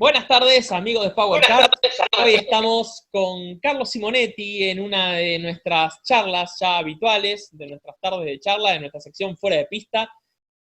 Buenas tardes, amigos de PowerCard. Hoy estamos con Carlos Simonetti en una de nuestras charlas ya habituales, de nuestras tardes de charla, de nuestra sección Fuera de Pista.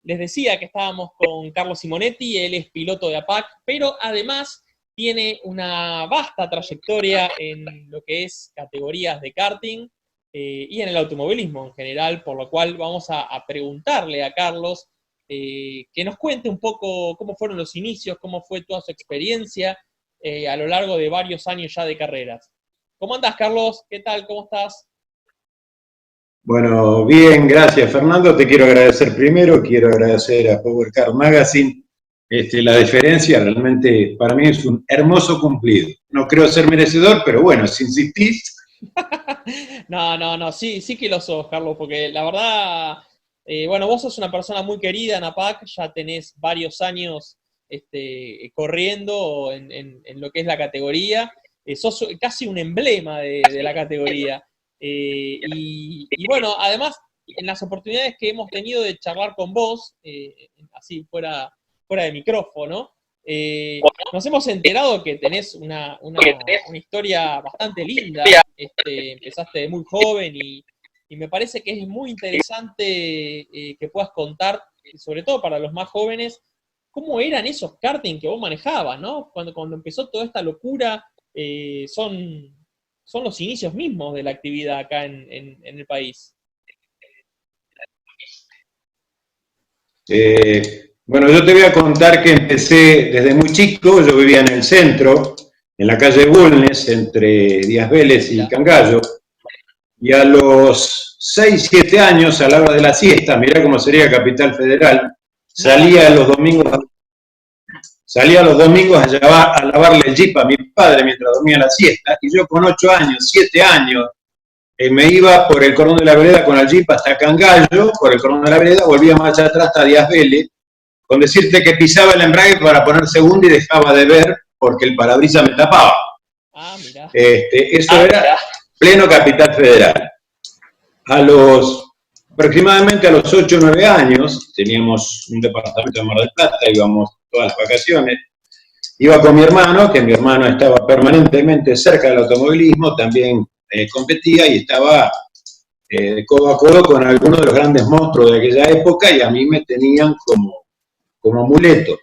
Les decía que estábamos con Carlos Simonetti, él es piloto de APAC, pero además tiene una vasta trayectoria en lo que es categorías de karting y en el automovilismo en general, por lo cual vamos a preguntarle a Carlos que nos cuente un poco cómo fueron los inicios, cómo fue toda su experiencia a lo largo de varios años ya de carreras. ¿Cómo andás, Carlos? ¿Qué tal? ¿Cómo estás? Bueno, bien, gracias, Fernando. Te quiero agradecer primero, quiero agradecer a PowerCard Magazine. La deferencia realmente para mí es un hermoso cumplido. No creo ser merecedor, pero bueno, si insistís. No, sí que lo sos, Carlos, porque la verdad... bueno, vos sos una persona muy querida en APAC, ya tenés varios años corriendo en lo que es la categoría, sos casi un emblema de la categoría. Y bueno, además, en las oportunidades que hemos tenido de charlar con vos, así fuera de micrófono, nos hemos enterado que tenés una historia bastante linda, empezaste de muy joven y me parece que es muy interesante que puedas contar, sobre todo para los más jóvenes, cómo eran esos karting que vos manejabas, ¿no? Cuando empezó toda esta locura, son los inicios mismos de la actividad acá en el país. Bueno, yo te voy a contar que empecé desde muy chico. Yo vivía en el centro, en la calle Bulnes, entre Díaz Vélez y Cangallo. Y a los 6, 7 años, a la hora de la siesta, mirá cómo sería Capital Federal, salía los domingos a lavarle el jeep a mi padre mientras dormía la siesta, y yo con 8 años, 7 años, me iba por el cordón de la vereda con el jeep hasta Cangallo, por el cordón de la vereda, volvía marcha atrás hasta Díaz Vélez, con decirte que pisaba el embrague para poner segundo y dejaba de ver porque el parabrisas me tapaba. Mirá. Eso era pleno Capital Federal. Aproximadamente a los 8 o 9 años, teníamos un departamento en Mar del Plata, íbamos todas las vacaciones, iba con mi hermano, que mi hermano estaba permanentemente cerca del automovilismo, también competía y estaba codo a codo con algunos de los grandes monstruos de aquella época y a mí me tenían como amuleto.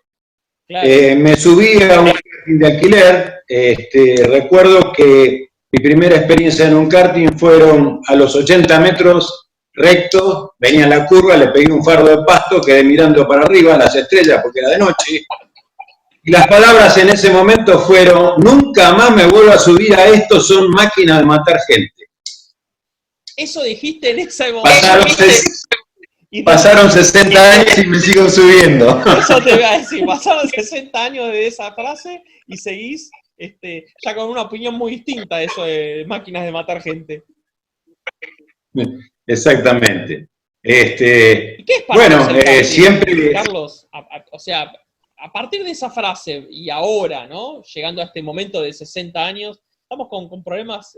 Claro. Me subí a un karting de alquiler, recuerdo que mi primera experiencia en un karting fueron a los 80 metros rectos, venía la curva, le pegué un fardo de pasto, quedé mirando para arriba, las estrellas, porque era de noche, y las palabras en ese momento fueron: nunca más me vuelvo a subir a esto, son máquinas de matar gente. Eso dijiste en ese momento. Pasaron 60 años y me sigo subiendo. Eso te iba a decir, pasaron 60 años de esa frase y seguís ya con una opinión muy distinta de eso de máquinas de matar gente. Exactamente. ¿Y qué es para vos el karting, siempre... Carlos, o sea, a partir de esa frase y ahora, ¿no? Llegando a este momento de 60 años, estamos con problemas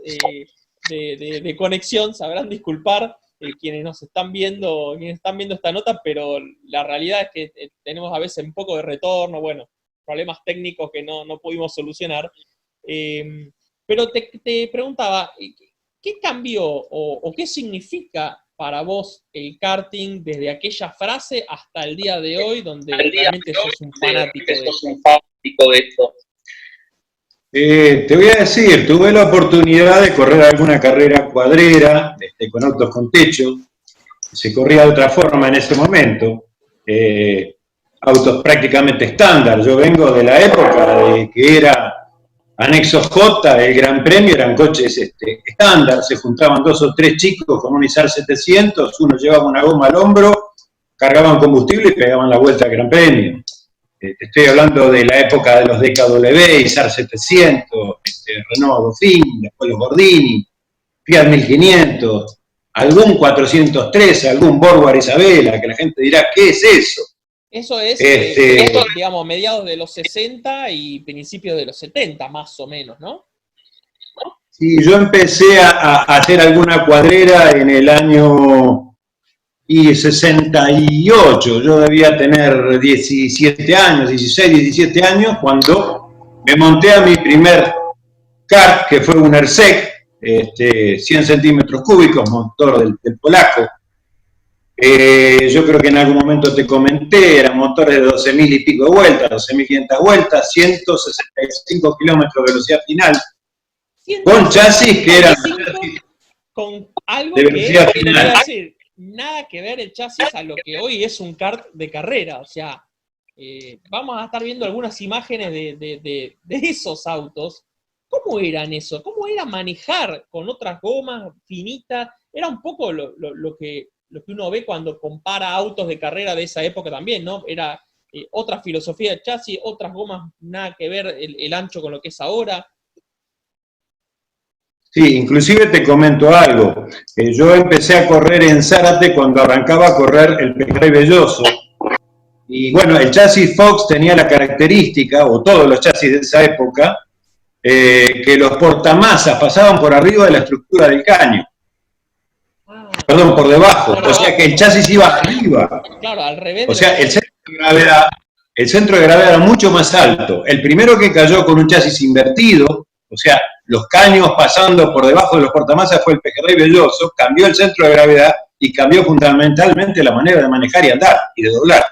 de conexión, sabrán disculpar quienes nos están viendo, esta nota, pero la realidad es que tenemos a veces un poco de retorno, bueno, problemas técnicos que no pudimos solucionar. Pero te preguntaba, ¿qué cambió o qué significa para vos el karting desde aquella frase hasta el día de hoy, donde realmente sos un fanático de esto? Te voy a decir, tuve la oportunidad de correr alguna carrera cuadrera, con autos con techo, se corría de otra forma en ese momento, autos prácticamente estándar. Yo vengo de la época de que era anexo J, el Gran Premio, eran coches estándar, se juntaban 2 o 3 chicos con un Isar 700, uno llevaba una goma al hombro, cargaban combustible y pegaban la vuelta al Gran Premio. Estoy hablando de la época de los DKW, Isar 700, Renault Dauphine, después los Gordini, Fiat 1500, algún 413, algún Borgward Isabela, que la gente dirá, ¿qué es eso? Eso es, digamos, mediados de los 60 y principios de los 70, más o menos, ¿no? Sí, yo empecé a hacer alguna cuadrera en el año 68, yo debía tener 17 años, 16, 17 años, cuando me monté a mi primer kart, que fue un Ersek, 100 centímetros cúbicos, motor del polaco. Yo creo que en algún momento te comenté, eran motores de 12.000 y pico de vueltas, 12.500 vueltas, 165 kilómetros de velocidad final, con chasis que eran con algo de velocidad que final. Decir, nada que ver el chasis a lo que hoy es un kart de carrera. O sea, vamos a estar viendo algunas imágenes de esos autos. ¿Cómo eran eso? ¿Cómo era manejar con otras gomas finitas? Era un poco lo que uno ve cuando compara autos de carrera de esa época también, ¿no? Era otra filosofía de chasis, otras gomas, nada que ver el ancho con lo que es ahora. Sí, inclusive te comento algo. Yo empecé a correr en Zárate cuando arrancaba a correr el Pejerrey Belloso. Y bueno, el chasis Fox tenía la característica, o todos los chasis de esa época, que los portamasas pasaban por arriba de la estructura del caño. Perdón, por debajo. O sea que el chasis iba arriba. Claro, al revés. O sea, el centro de gravedad era mucho más alto. El primero que cayó con un chasis invertido, o sea, los caños pasando por debajo de los portamasas, fue el Pejerrey Belloso, cambió el centro de gravedad y cambió fundamentalmente la manera de manejar y andar y de doblar.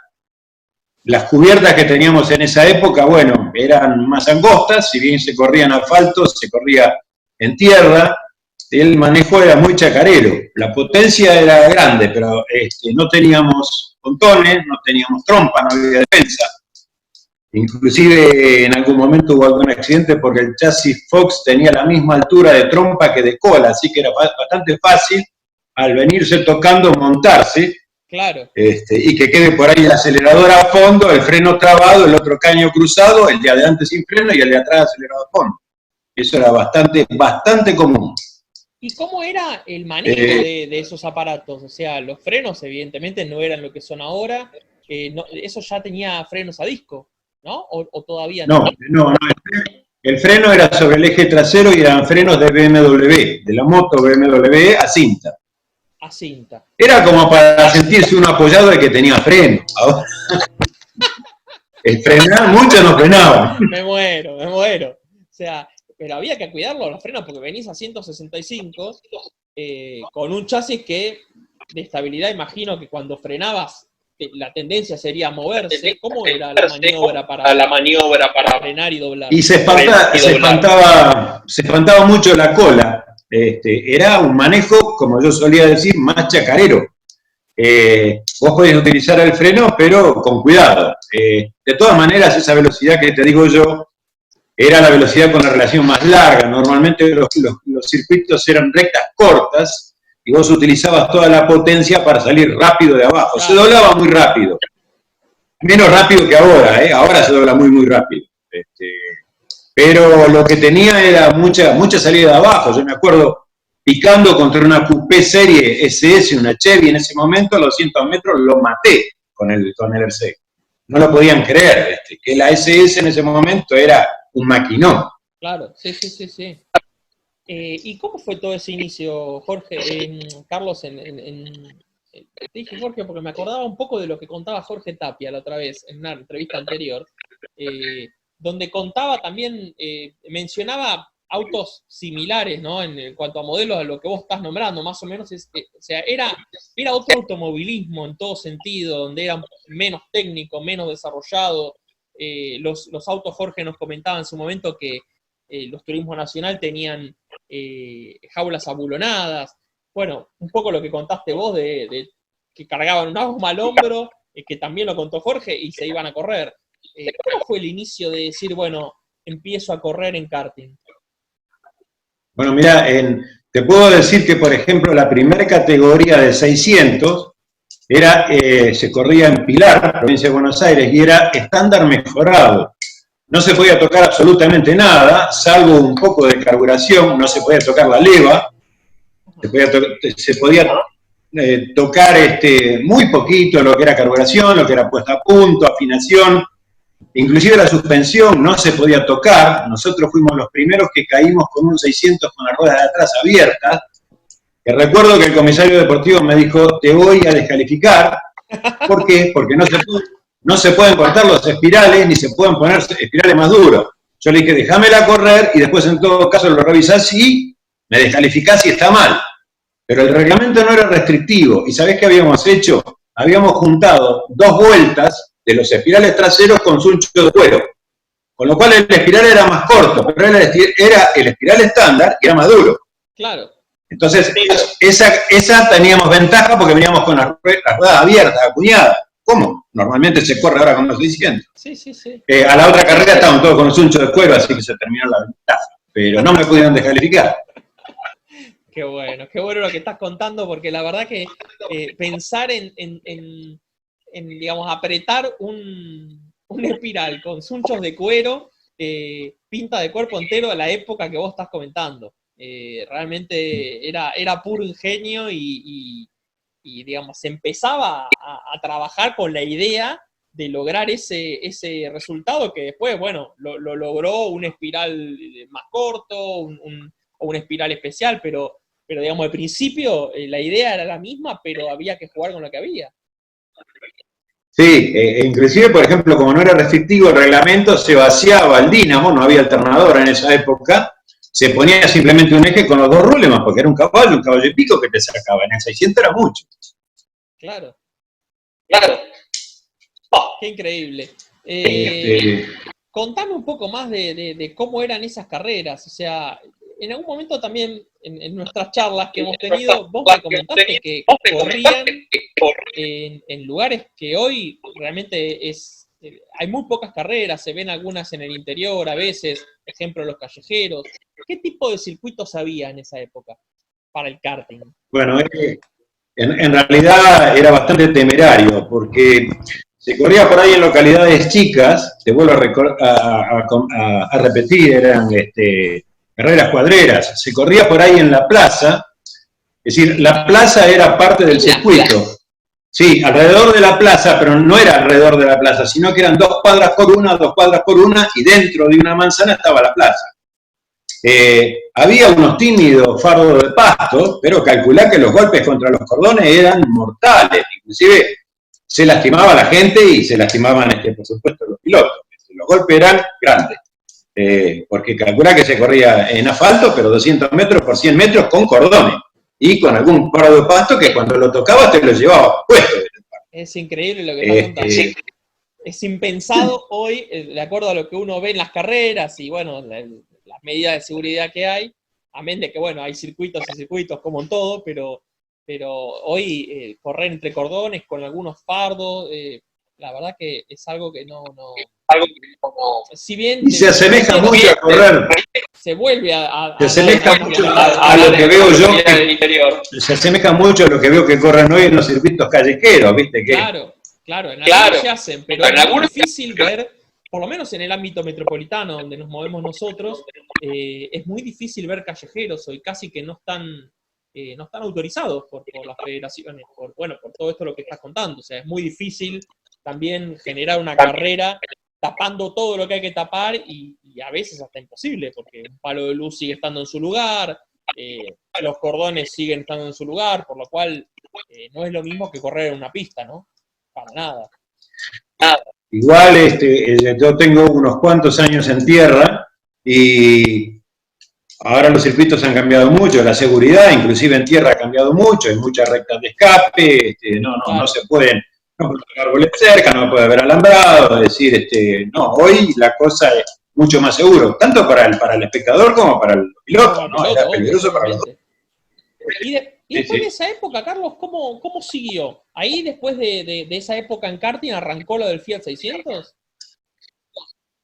Las cubiertas que teníamos en esa época, bueno, eran más angostas, si bien se corría en asfalto, se corría en tierra. El manejo era muy chacarero, la potencia era grande, pero no teníamos pontones, no teníamos trompa, no había defensa. Inclusive en algún momento hubo algún accidente porque el chasis Fox tenía la misma altura de trompa que de cola, así que era bastante fácil al venirse tocando montarse. Claro. Y que quede por ahí el acelerador a fondo, el freno trabado, el otro caño cruzado, el de adelante sin freno y el de atrás acelerado a fondo. Eso era bastante común. ¿Y cómo era el manejo de esos aparatos? O sea, los frenos evidentemente no eran lo que son ahora. Eso ya tenía frenos a disco, ¿no? ¿O todavía no? No. El freno era sobre el eje trasero y eran frenos de BMW, de la moto BMW a cinta. A cinta. Era como para sentirse uno apoyado de que tenía freno. Ahora, el frenar, muchos no frenaban. Me muero. O sea, pero había que cuidarlo los frenos porque venís a 165 con un chasis que de estabilidad, imagino que cuando frenabas la tendencia sería moverse. ¿Cómo era la maniobra para frenar y doblar? Y se espantaba mucho la cola. Era un manejo, como yo solía decir, más chacarero. Vos podés utilizar el freno, pero con cuidado. De todas maneras, esa velocidad que te digo yo, era la velocidad con la relación más larga. Normalmente los circuitos eran rectas cortas y vos utilizabas toda la potencia para salir rápido de abajo. Se doblaba muy rápido. Menos rápido que ahora, ahora se dobla muy rápido. Pero lo que tenía era mucha salida de abajo. Yo me acuerdo picando contra una Coupé Serie SS, una Chevy en ese momento, a los 200 metros lo maté con el Ersek. No lo podían creer, que la SS en ese momento era un maquinón. Claro, sí. ¿Y cómo fue todo ese inicio, Jorge? Carlos, te dije Jorge porque me acordaba un poco de lo que contaba Jorge Tapia la otra vez, en una entrevista anterior, donde contaba también, mencionaba autos similares, ¿no? En cuanto a modelos a lo que vos estás nombrando, más o menos, o sea, era otro automovilismo en todo sentido, donde era menos técnico, menos desarrollado. Los autos, Jorge nos comentaba en su momento que los Turismo Nacional tenían jaulas abulonadas. Bueno, un poco lo que contaste vos de que cargaban una goma al hombro, que también lo contó Jorge, y se iban a correr. ¿Cómo fue el inicio de decir, bueno, empiezo a correr en karting? Bueno, mira, te puedo decir que, por ejemplo, la primera categoría de 600 se corría en Pilar, provincia de Buenos Aires, y era estándar mejorado. No se podía tocar absolutamente nada, salvo un poco de carburación, no se podía tocar la leva, se podía tocar muy poquito lo que era carburación, lo que era puesta a punto, afinación, inclusive la suspensión no se podía tocar. Nosotros fuimos los primeros que caímos con un 600 con las ruedas de atrás abiertas, que recuerdo que el comisario deportivo me dijo, te voy a descalificar. ¿Por qué? Porque no se pueden cortar los espirales, ni se pueden poner espirales más duros. Yo le dije, déjamela correr y después en todo caso lo revisás y me descalificás si está mal. Pero el reglamento no era restrictivo. ¿Y sabés qué habíamos hecho? Habíamos juntado 2 vueltas de los espirales traseros con suncho de cuero. Con lo cual el espiral era más corto, pero era el espiral estándar y era más duro. Claro. Entonces, esa teníamos ventaja porque veníamos con las ruedas abiertas, acuñadas. ¿Cómo? Normalmente se corre ahora con los 600. Sí, sí, sí. A la otra carrera estaban todos con suncho de cuero, así que se terminó la ventaja. Pero no me pudieron descalificar. Qué bueno lo que estás contando, porque la verdad que pensar en, digamos, apretar un espiral con sunchos de cuero, pinta de cuerpo entero a la época que vos estás comentando. Realmente era puro ingenio y digamos, se empezaba a trabajar con la idea de lograr ese resultado que después, bueno, lo logró un espiral más corto, o un espiral especial, pero digamos, al principio la idea era la misma, pero había que jugar con lo que había. Sí, inclusive, por ejemplo, como no era restrictivo el reglamento, se vaciaba el dínamo, no había alternadora en esa época, se ponía simplemente un eje con los 2 rulemas, porque era un caballo y pico que te sacaba, en el 600 era mucho. Claro. Claro. Qué increíble. Contame un poco más de cómo eran esas carreras, o sea, en algún momento también en nuestras charlas que hemos tenido, vos me comentaste que corrían en lugares que hoy realmente hay muy pocas carreras, se ven algunas en el interior a veces, por ejemplo los callejeros. ¿Qué tipo de circuitos había en esa época para el karting? Bueno, en realidad era bastante temerario, porque se corría por ahí en localidades chicas, te vuelvo a repetir, eran carreras cuadreras, se corría por ahí en la plaza, es decir, la plaza era parte del circuito. Sí, alrededor de la plaza, pero no era alrededor de la plaza, sino que eran 2 cuadras por una, y dentro de una manzana estaba la plaza. Había unos tímidos fardos de pasto, pero calculá que los golpes contra los cordones eran mortales, inclusive se lastimaba la gente y se lastimaban, por supuesto, los pilotos. Los golpes eran grandes. Porque calcula que se corría en asfalto, pero 200 metros por 100 metros con cordones, y con algún fardo de pasto que cuando lo tocabas te lo llevaba puesto. Es increíble lo que estás contando. Es impensado hoy, de acuerdo a lo que uno ve en las carreras, y bueno, las medidas de seguridad que hay, amén de que, bueno, hay circuitos y circuitos como en todo, pero hoy correr entre cordones con algunos fardos, la verdad que es algo que no si bien y se asemeja mucho a correr. Se vuelve a se asemeja mucho a lo que veo yo. Se asemeja mucho a lo que veo que corren hoy en los circuitos callejeros, ¿viste? Claro, en algunos se hacen, pero es muy difícil ver, por lo menos en el ámbito metropolitano donde nos movemos nosotros, es muy difícil ver callejeros hoy, casi que no están autorizados por las federaciones, por todo esto lo que estás contando. O sea, es muy difícil también generar una carrera tapando todo lo que hay que tapar y a veces hasta imposible, porque un palo de luz sigue estando en su lugar, los cordones siguen estando en su lugar, por lo cual no es lo mismo que correr en una pista, ¿no? Para nada. Igual, yo tengo unos cuantos años en tierra y ahora los circuitos han cambiado mucho, la seguridad, inclusive en tierra, ha cambiado mucho, hay muchas rectas de escape, no se pueden, no puede haber árboles cerca, no puede haber alambrado, es decir, no, hoy la cosa es mucho más seguro, tanto para el espectador como para el piloto, ¿no? Era peligroso para los dos. Y después de esa época, Carlos, ¿cómo siguió? Ahí, después de esa época en karting, ¿arrancó lo del Fiat 600?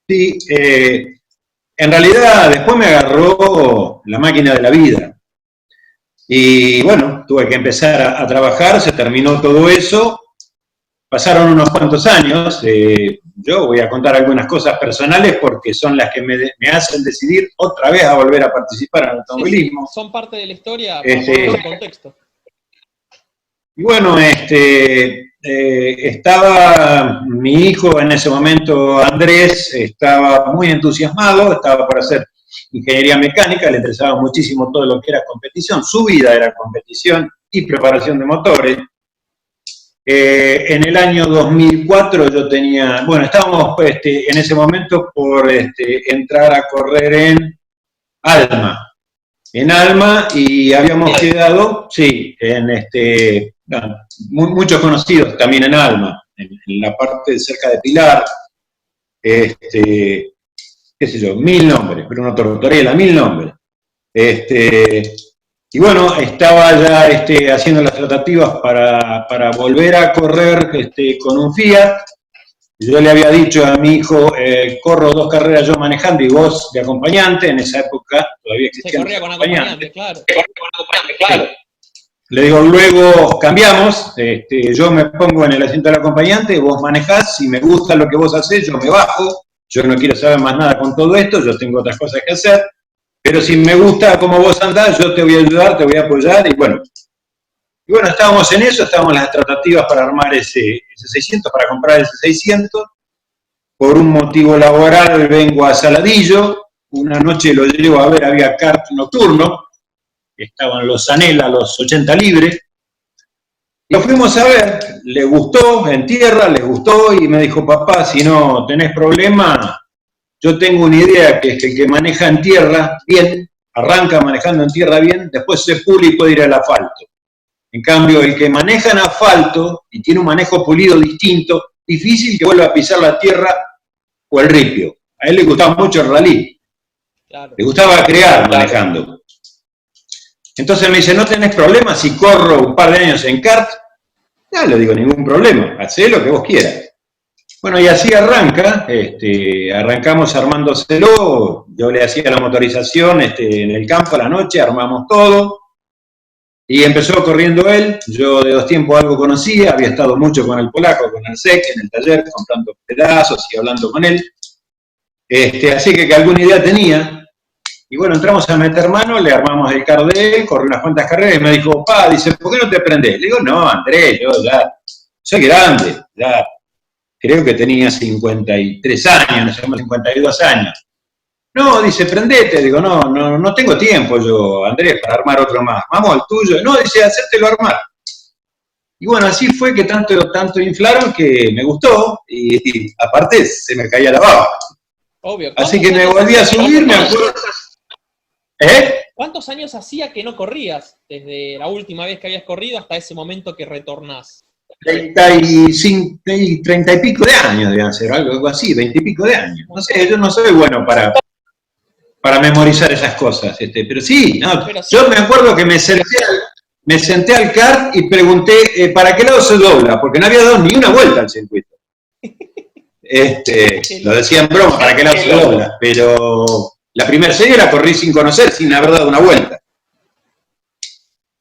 Sí, en realidad después me agarró la máquina de la vida. Y bueno, tuve que empezar a trabajar, se terminó todo eso, pasaron unos cuantos años, yo voy a contar algunas cosas personales porque son las que me hacen decidir otra vez a volver a participar en el automovilismo. Sí, son parte de la historia, para poner en contexto. Y bueno, estaba mi hijo en ese momento, Andrés, estaba muy entusiasmado, estaba por hacer ingeniería mecánica, le interesaba muchísimo todo lo que era competición, su vida era competición y preparación de motores. En el año 2004 yo tenía, bueno, estábamos en ese momento por entrar a correr en Alma, y habíamos quedado, sí, bueno, muchos conocidos también en Alma, en la parte cerca de Pilar, qué sé yo, 1000 nombres, Bruno Tortorella, 1000 nombres. Y bueno, estaba ya haciendo las tratativas para volver a correr con un Fiat. Yo le había dicho a mi hijo, corro 2 carreras yo manejando y vos de acompañante. En esa época todavía existían. Se corría con acompañante, claro. Sí. Le digo, luego cambiamos, yo me pongo en el asiento del acompañante, vos manejás, si me gusta lo que vos hacés, yo me bajo, yo no quiero saber más nada con todo esto, yo tengo otras cosas que hacer, pero si me gusta cómo vos andás, yo te voy a ayudar, te voy a apoyar, y bueno, estábamos en eso, estábamos en las tratativas para armar ese 600, para comprar ese 600, por un motivo laboral vengo a Saladillo, una noche lo llevo a ver, había kart nocturno, estaban los Zanella, los 80 libres, lo fuimos a ver, le gustó en tierra, les gustó, y me dijo, papá, si no tenés problema, yo tengo una idea, que es que el que maneja en tierra bien, arranca manejando en tierra bien, después se pule y puede ir al asfalto. En cambio, el que maneja en asfalto y tiene un manejo pulido distinto, difícil que vuelva a pisar la tierra o el ripio. A él le gustaba mucho el rally, claro. Le gustaba crear manejando. Entonces me dice, ¿no tenés problema si corro un par de años en kart? No, le digo, ningún problema, hacé lo que vos quieras. Bueno, y así arranca, arrancamos armándoselo, yo le hacía la motorización en el campo a la noche, armamos todo, y empezó corriendo él. Yo de 2 tiempos algo conocía, había estado mucho con el polaco, con el SEC, en el taller, comprando pedazos y hablando con él, así que alguna idea tenía. Y bueno, entramos a meter mano, le armamos el kart de él, corrió unas cuantas carreras y me dijo, pa, dice, ¿por qué no te prendés? Le digo, no, Andrés, yo ya soy grande, ya creo que tenía 53 años, no sé, 52 años. No, dice, prendete. Digo, no tengo tiempo yo, Andrés, para armar otro más. Vamos al tuyo. No, dice, hacértelo armar. Y bueno, así fue que tanto inflaron que me gustó, y aparte se me caía la baba. Obvio. Así que me volví a subir, me acuerdo. ¿Cuántos años hacía que no corrías? Desde la última vez que habías corrido hasta ese momento que retornás. 30 y pico de años deben ser, algo así, 20 y pico de años. No sé, yo no soy bueno para memorizar esas cosas, pero sí, no, pero sí. Yo me acuerdo que me senté al kart y pregunté, ¿para qué lado se dobla? Porque no había dado ni una vuelta al circuito. Lo decía en broma, ¿para qué lado se dobla? Pero la primera serie la corrí sin conocer, sin haber dado una vuelta.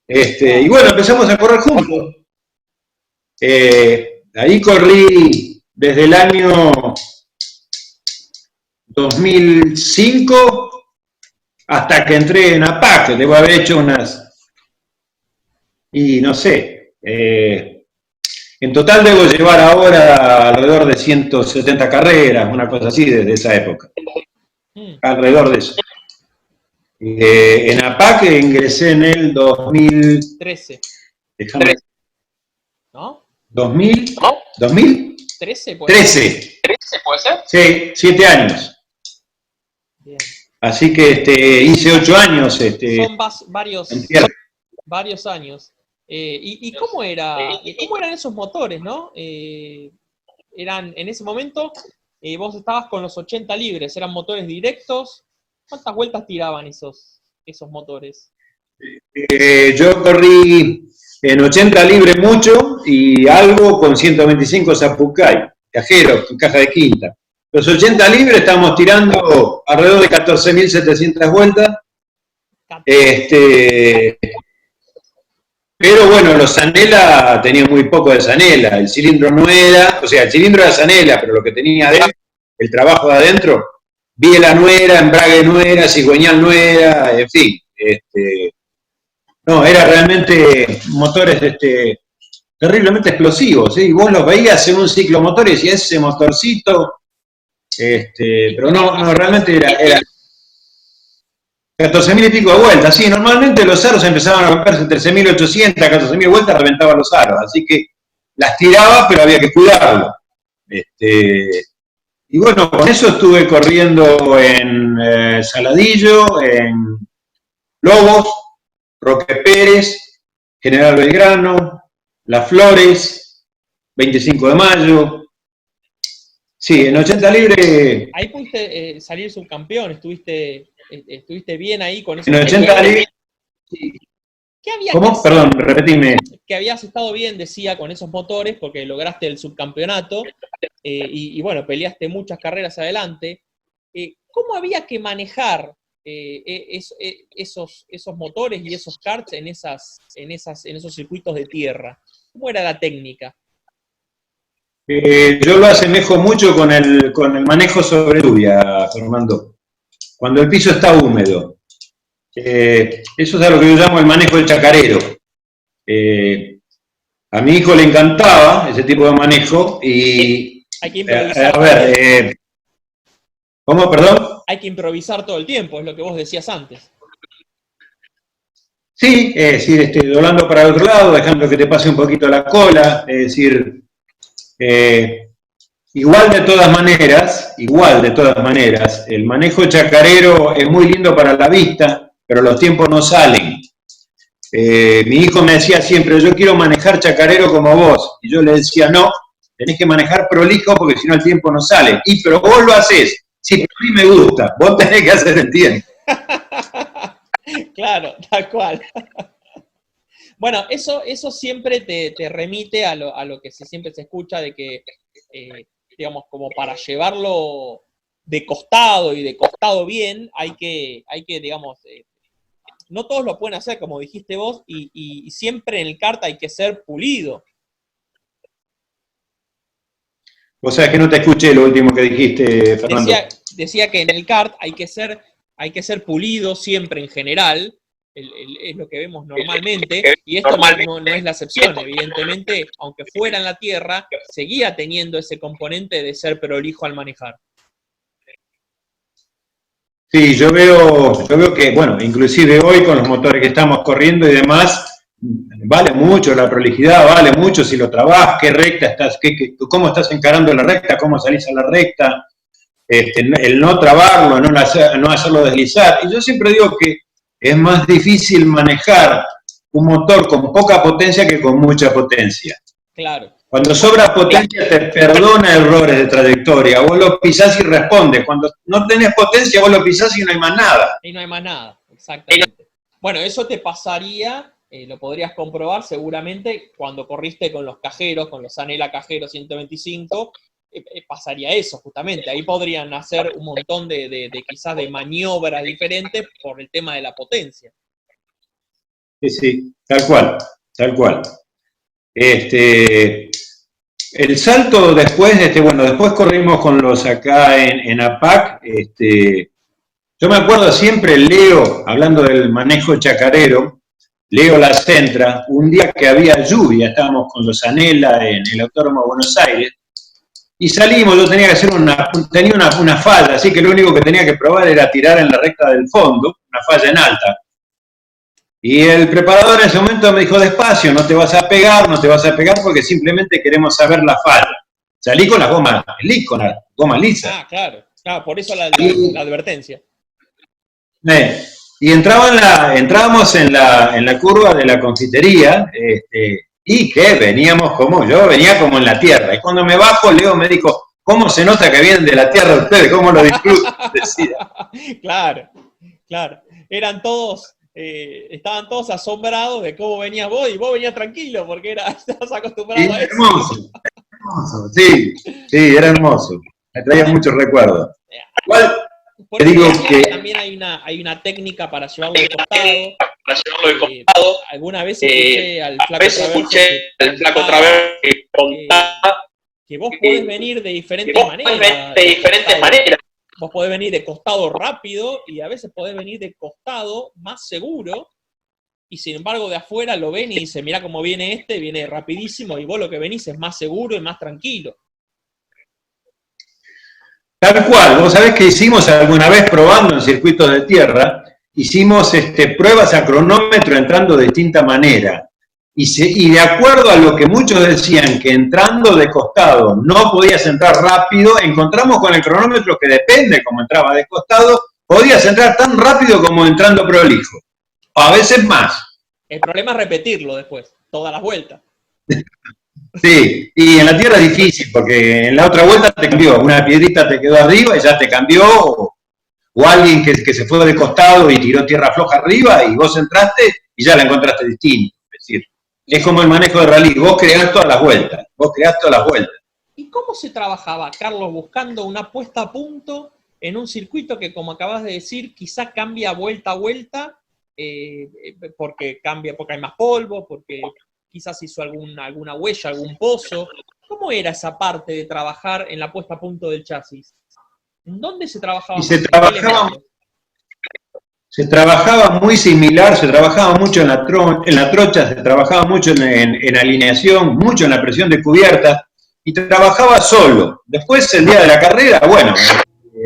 Y bueno, empezamos a correr juntos. Ahí corrí desde el año 2005 hasta que entré en APAC, debo haber hecho no sé, en total debo llevar ahora alrededor de 170 carreras, una cosa así desde esa época, alrededor de eso. En APAC ingresé en el 2013. Déjame. ¿No? ¿2000? ¿No? ¿2000? 13, ¿puede ser? 13, ¿puede ser? Sí, 7 años. Bien. Así que hice 8 años. Son varios años. ¿Y cómo eran esos motores, no? Eran, en ese momento, vos estabas con los 80 libres, ¿eran motores directos? ¿Cuántas vueltas tiraban esos motores? Yo corrí en 80 libre mucho y algo con 125 Zapucay, cajero, con caja de quinta. Los 80 libres estamos tirando alrededor de 14.700 vueltas. Pero bueno, los Zanella tenían muy poco de Zanella, el cilindro no era, o sea, el cilindro era Zanella, pero lo que tenía adentro, el trabajo de adentro, biela no era, embrague no era, cigüeñal no era, en fin, no, era realmente motores terriblemente explosivos, ¿sí? Vos los veías en un ciclomotor y decías, ese motorcito, pero no, realmente era 14.000 y pico de vueltas, sí, normalmente los aros empezaban a romperse 13.800, 14.000 vueltas, reventaban los aros, así que las tiraba, pero había que cuidarlo. Y bueno, con eso estuve corriendo en Saladillo, en Lobos, Roque Pérez, General Belgrano, Las Flores, 25 de Mayo. Sí, en 80 libre. Ahí pudiste salir subcampeón, estuviste bien ahí con eso. En 80 libre. ¿Qué había ¿Cómo? que hacer? Perdón, repetime. Que habías estado bien, decía, con esos motores, porque lograste el subcampeonato y bueno, peleaste muchas carreras adelante. ¿Cómo había que manejar esos motores y esos karts en esos circuitos de tierra? ¿Cómo era la técnica? Yo lo asemejo mucho con el manejo sobre lluvia, Fernando. Cuando el piso está húmedo. Eso es a lo que yo llamo el manejo del chacarero. A mi hijo le encantaba ese tipo de manejo y... Hay que improvisar. A ver, ¿cómo, perdón? Hay que improvisar todo el tiempo, es lo que vos decías antes. Sí, es decir, doblando para el otro lado, dejando que te pase un poquito la cola, es decir, igual de todas maneras, el manejo chacarero es muy lindo para la vista, pero los tiempos no salen. Mi hijo me decía siempre, yo quiero manejar chacarero como vos, y yo le decía, no, tenés que manejar prolijo porque si no el tiempo no sale. Pero vos lo hacés, sí, pero a mí me gusta, vos tenés que hacer el tiempo. Claro, tal cual. Bueno, eso siempre te remite a lo que siempre se escucha de que, digamos, como para llevarlo de costado y de costado bien, hay que digamos, no todos lo pueden hacer, como dijiste vos, y siempre en el kart hay que ser pulido. O sea, que no te escuché lo último que dijiste, Fernando. Decía que en el kart hay que ser pulido siempre en general, es lo que vemos normalmente, y esto no es la excepción. Evidentemente, aunque fuera en la tierra, seguía teniendo ese componente de ser prolijo al manejar. Sí, yo veo que, bueno, inclusive hoy con los motores que estamos corriendo y demás, vale mucho la prolijidad, vale mucho si lo trabajas, qué recta estás, cómo estás encarando la recta, cómo salís a la recta, el no trabarlo, no hacerlo deslizar. Y yo siempre digo que es más difícil manejar un motor con poca potencia que con mucha potencia. Claro. Cuando sobra potencia te perdona errores de trayectoria, vos lo pisás y respondes. Cuando no tenés potencia, vos lo pisás y no hay más nada. Y no hay más nada, exactamente. Bueno, eso te pasaría, lo podrías comprobar seguramente cuando corriste con los cajeros, con los Anela Cajero 125, pasaría eso justamente. Ahí podrían hacer un montón de quizás de maniobras diferentes por el tema de la potencia. Sí, tal cual, tal cual. El salto después, bueno, después corrimos con los acá en APAC, yo me acuerdo siempre, Leo, hablando del manejo chacarero, Leo La Centra, un día que había lluvia, estábamos con los Anela en el Autódromo de Buenos Aires, y salimos, yo tenía que hacer una falla, así que lo único que tenía que probar era tirar en la recta del fondo, una falla en alta. Y el preparador en ese momento me dijo, despacio, no te vas a pegar porque simplemente queremos saber la falla. Salí con la goma lisa. Ah, claro, por eso la advertencia. Y entrábamos en la curva de la confitería, y que veníamos yo venía como en la tierra. Y cuando me bajo, Leo me dijo, ¿cómo se nota que vienen de la tierra ustedes? ¿Cómo lo disfrutan? Decía. Claro. Estaban todos asombrados de cómo venías vos, y vos venías tranquilo, porque estabas acostumbrado a eso. Hermoso, sí, era hermoso. Me traía muchos recuerdos. Igual, te digo que también hay una técnica para llevarlo de costado. Alguna vez escuché al Flaco Traverso que contaba que vos podés venir de diferentes maneras. Vos podés venir de costado rápido y a veces podés venir de costado más seguro, y sin embargo de afuera lo ven y dicen, mirá cómo viene viene rapidísimo, y vos lo que venís es más seguro y más tranquilo. Tal cual, vos sabés que hicimos alguna vez probando en circuitos de tierra, hicimos pruebas a cronómetro entrando de distinta manera. y de acuerdo a lo que muchos decían, que entrando de costado no podías entrar rápido, encontramos con el cronómetro que depende cómo entraba de costado, podías entrar tan rápido como entrando prolijo, o a veces más. El problema es repetirlo después, todas las vueltas. Sí, y en la tierra es difícil, porque en la otra vuelta te cambió, una piedrita te quedó arriba y ya te cambió, o alguien que se fue de costado y tiró tierra floja arriba y vos entraste y ya la encontraste distinta. Es decir, es como el manejo de rally, vos creás todas las vueltas, ¿Y cómo se trabajaba, Carlos, buscando una puesta a punto en un circuito que, como acabas de decir, quizá cambia vuelta a vuelta, porque hay más polvo, porque quizás hizo alguna huella, algún pozo? ¿Cómo era esa parte de trabajar en la puesta a punto del chasis? ¿En dónde se trabajaba? Y se trabajaba muy similar, se trabajaba mucho en la trocha, se trabajaba mucho en alineación, mucho en la presión de cubierta, y trabajaba solo. Después, el día de la carrera, bueno,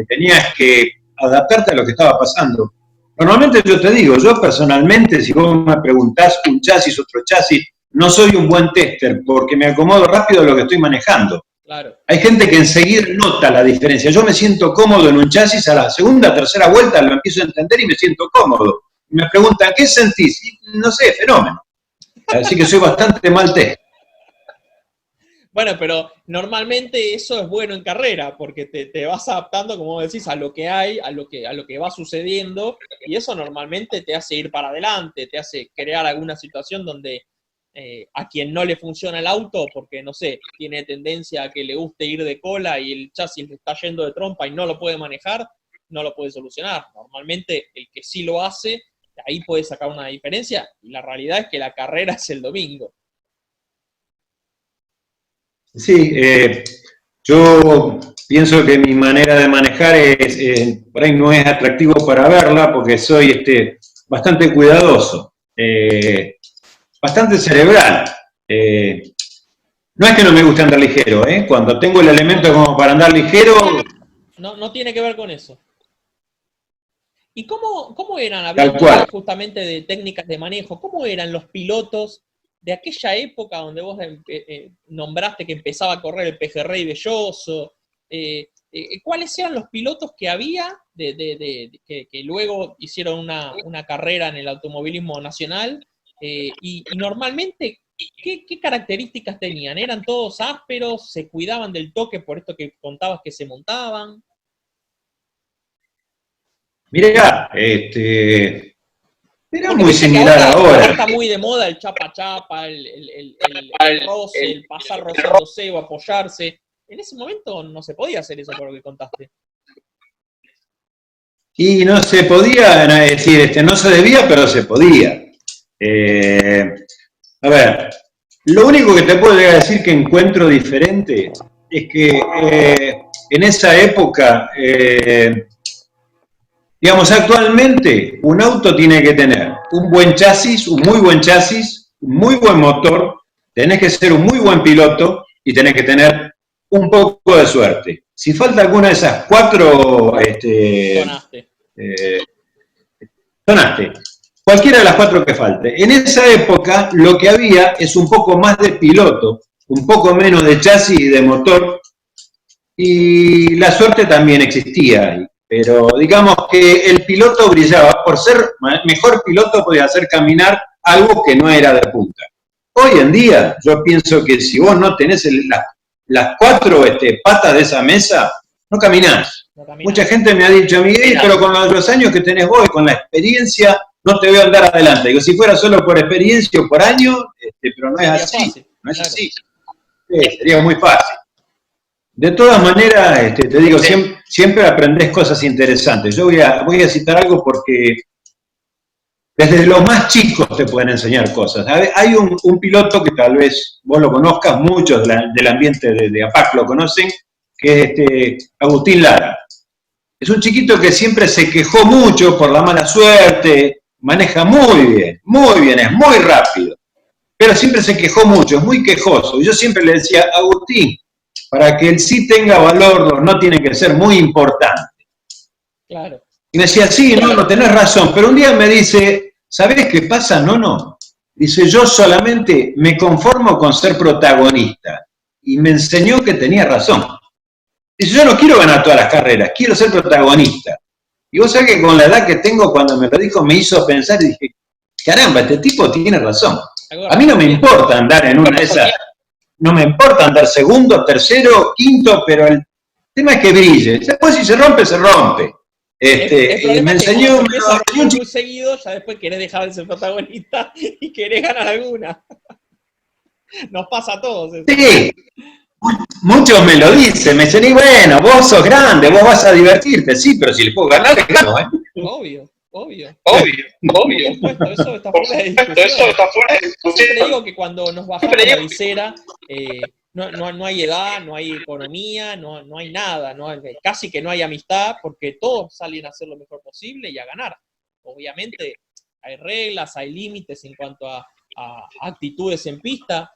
tenías que adaptarte a lo que estaba pasando. Normalmente yo te digo, yo personalmente, si vos me preguntás un chasis, otro chasis, no soy un buen tester, porque me acomodo rápido a lo que estoy manejando. Claro. Hay gente que enseguida nota la diferencia. Yo me siento cómodo en un chasis, a la segunda, tercera vuelta lo empiezo a entender y me siento cómodo. Y me preguntan, ¿qué sentís? Y no sé, fenómeno. Así que soy bastante mal tester. Bueno, pero normalmente eso es bueno en carrera, porque te vas adaptando, como decís, a lo que hay, a lo que va sucediendo, y eso normalmente te hace ir para adelante, te hace crear alguna situación donde a quien no le funciona el auto, porque, no sé, tiene tendencia a que le guste ir de cola y el chasis le está yendo de trompa y no lo puede manejar, no lo puede solucionar. Normalmente el que sí lo hace, ahí puede sacar una diferencia, y la realidad es que la carrera es el domingo. Sí, yo pienso que mi manera de manejar por ahí no es atractivo para verla, porque soy bastante cuidadoso, bastante cerebral. No es que no me guste andar ligero, cuando tengo el elemento como para andar ligero... No tiene que ver con eso. ¿Y cómo eran, hablando justamente de técnicas de manejo, cómo eran los pilotos de aquella época donde vos nombraste que empezaba a correr el Pejerrey Belloso? ¿Cuáles eran los pilotos que había que luego hicieron una carrera en el automovilismo nacional? Y normalmente, ¿qué características tenían? ¿Eran todos ásperos? ¿Se cuidaban del toque por esto que contabas que se montaban? Mirá, era muy similar ahora. Está muy de moda el chapa-chapa, el roce, el pasar rozándose o apoyarse. En ese momento no se podía hacer eso por lo que contaste. Y no se podía, es decir, no se debía, pero se podía. A ver, lo único que te puedo llegar a decir que encuentro diferente es que en esa época, digamos, actualmente un auto tiene que tener un buen chasis, un muy buen motor, tenés que ser un muy buen piloto y tenés que tener un poco de suerte. Si falta alguna de esas cuatro, sonaste. Cualquiera de las cuatro que falte. En esa época lo que había es un poco más de piloto, un poco menos de chasis y de motor, y la suerte también existía ahí. Pero digamos que el piloto brillaba. Por ser mejor piloto podía hacer caminar algo que no era de punta. Hoy en día yo pienso que si vos no tenés las cuatro patas de esa mesa, no caminás. Mucha gente me ha dicho a mí, pero con los años que tenés vos y con la experiencia, no te veo andar adelante. Digo, si fuera solo por experiencia o por año, pero no es así. No es así. Sería muy fácil. De todas maneras, te digo, siempre aprendés cosas interesantes. Yo voy a citar algo porque desde los más chicos te pueden enseñar cosas. Hay un piloto que tal vez vos lo conozcas, muchos del ambiente de APAC lo conocen, que es Agustín Lara. Es un chiquito que siempre se quejó mucho por la mala suerte, maneja muy bien, es muy rápido, pero siempre se quejó mucho, es muy quejoso. Y yo siempre le decía, Agustín, para que el sí tenga valor, los no tienen que ser muy importantes. Claro. Y me decía, sí, no tenés razón, pero un día me dice, ¿sabés qué pasa? No. Dice, yo solamente me conformo con ser protagonista. Y me enseñó que tenía razón. Dice, yo no quiero ganar todas las carreras, quiero ser protagonista. Y vos sabés que con la edad que tengo, cuando me lo dijo, me hizo pensar y dije, caramba, este tipo tiene razón. A mí no me importa andar en una de esas, no me importa andar segundo, tercero, quinto, pero el tema es que brille. Después si se rompe, se rompe. Me enseñó muy seguido, ya después querés dejar de ser protagonista y querés ganar alguna. Nos pasa a todos eso. Sí, muchos me lo dicen, me dicen, y bueno, vos sos grande, vos vas a divertirte, sí, pero si le puedo ganar, le gano, ¿eh? Obvio. Por supuesto, eso está fuera de discusión. Siempre digo que cuando nos bajamos la visera, no hay edad, no hay economía, no hay nada, casi que no hay amistad, porque todos salen a hacer lo mejor posible y a ganar. Obviamente hay reglas, hay límites en cuanto a actitudes en pista,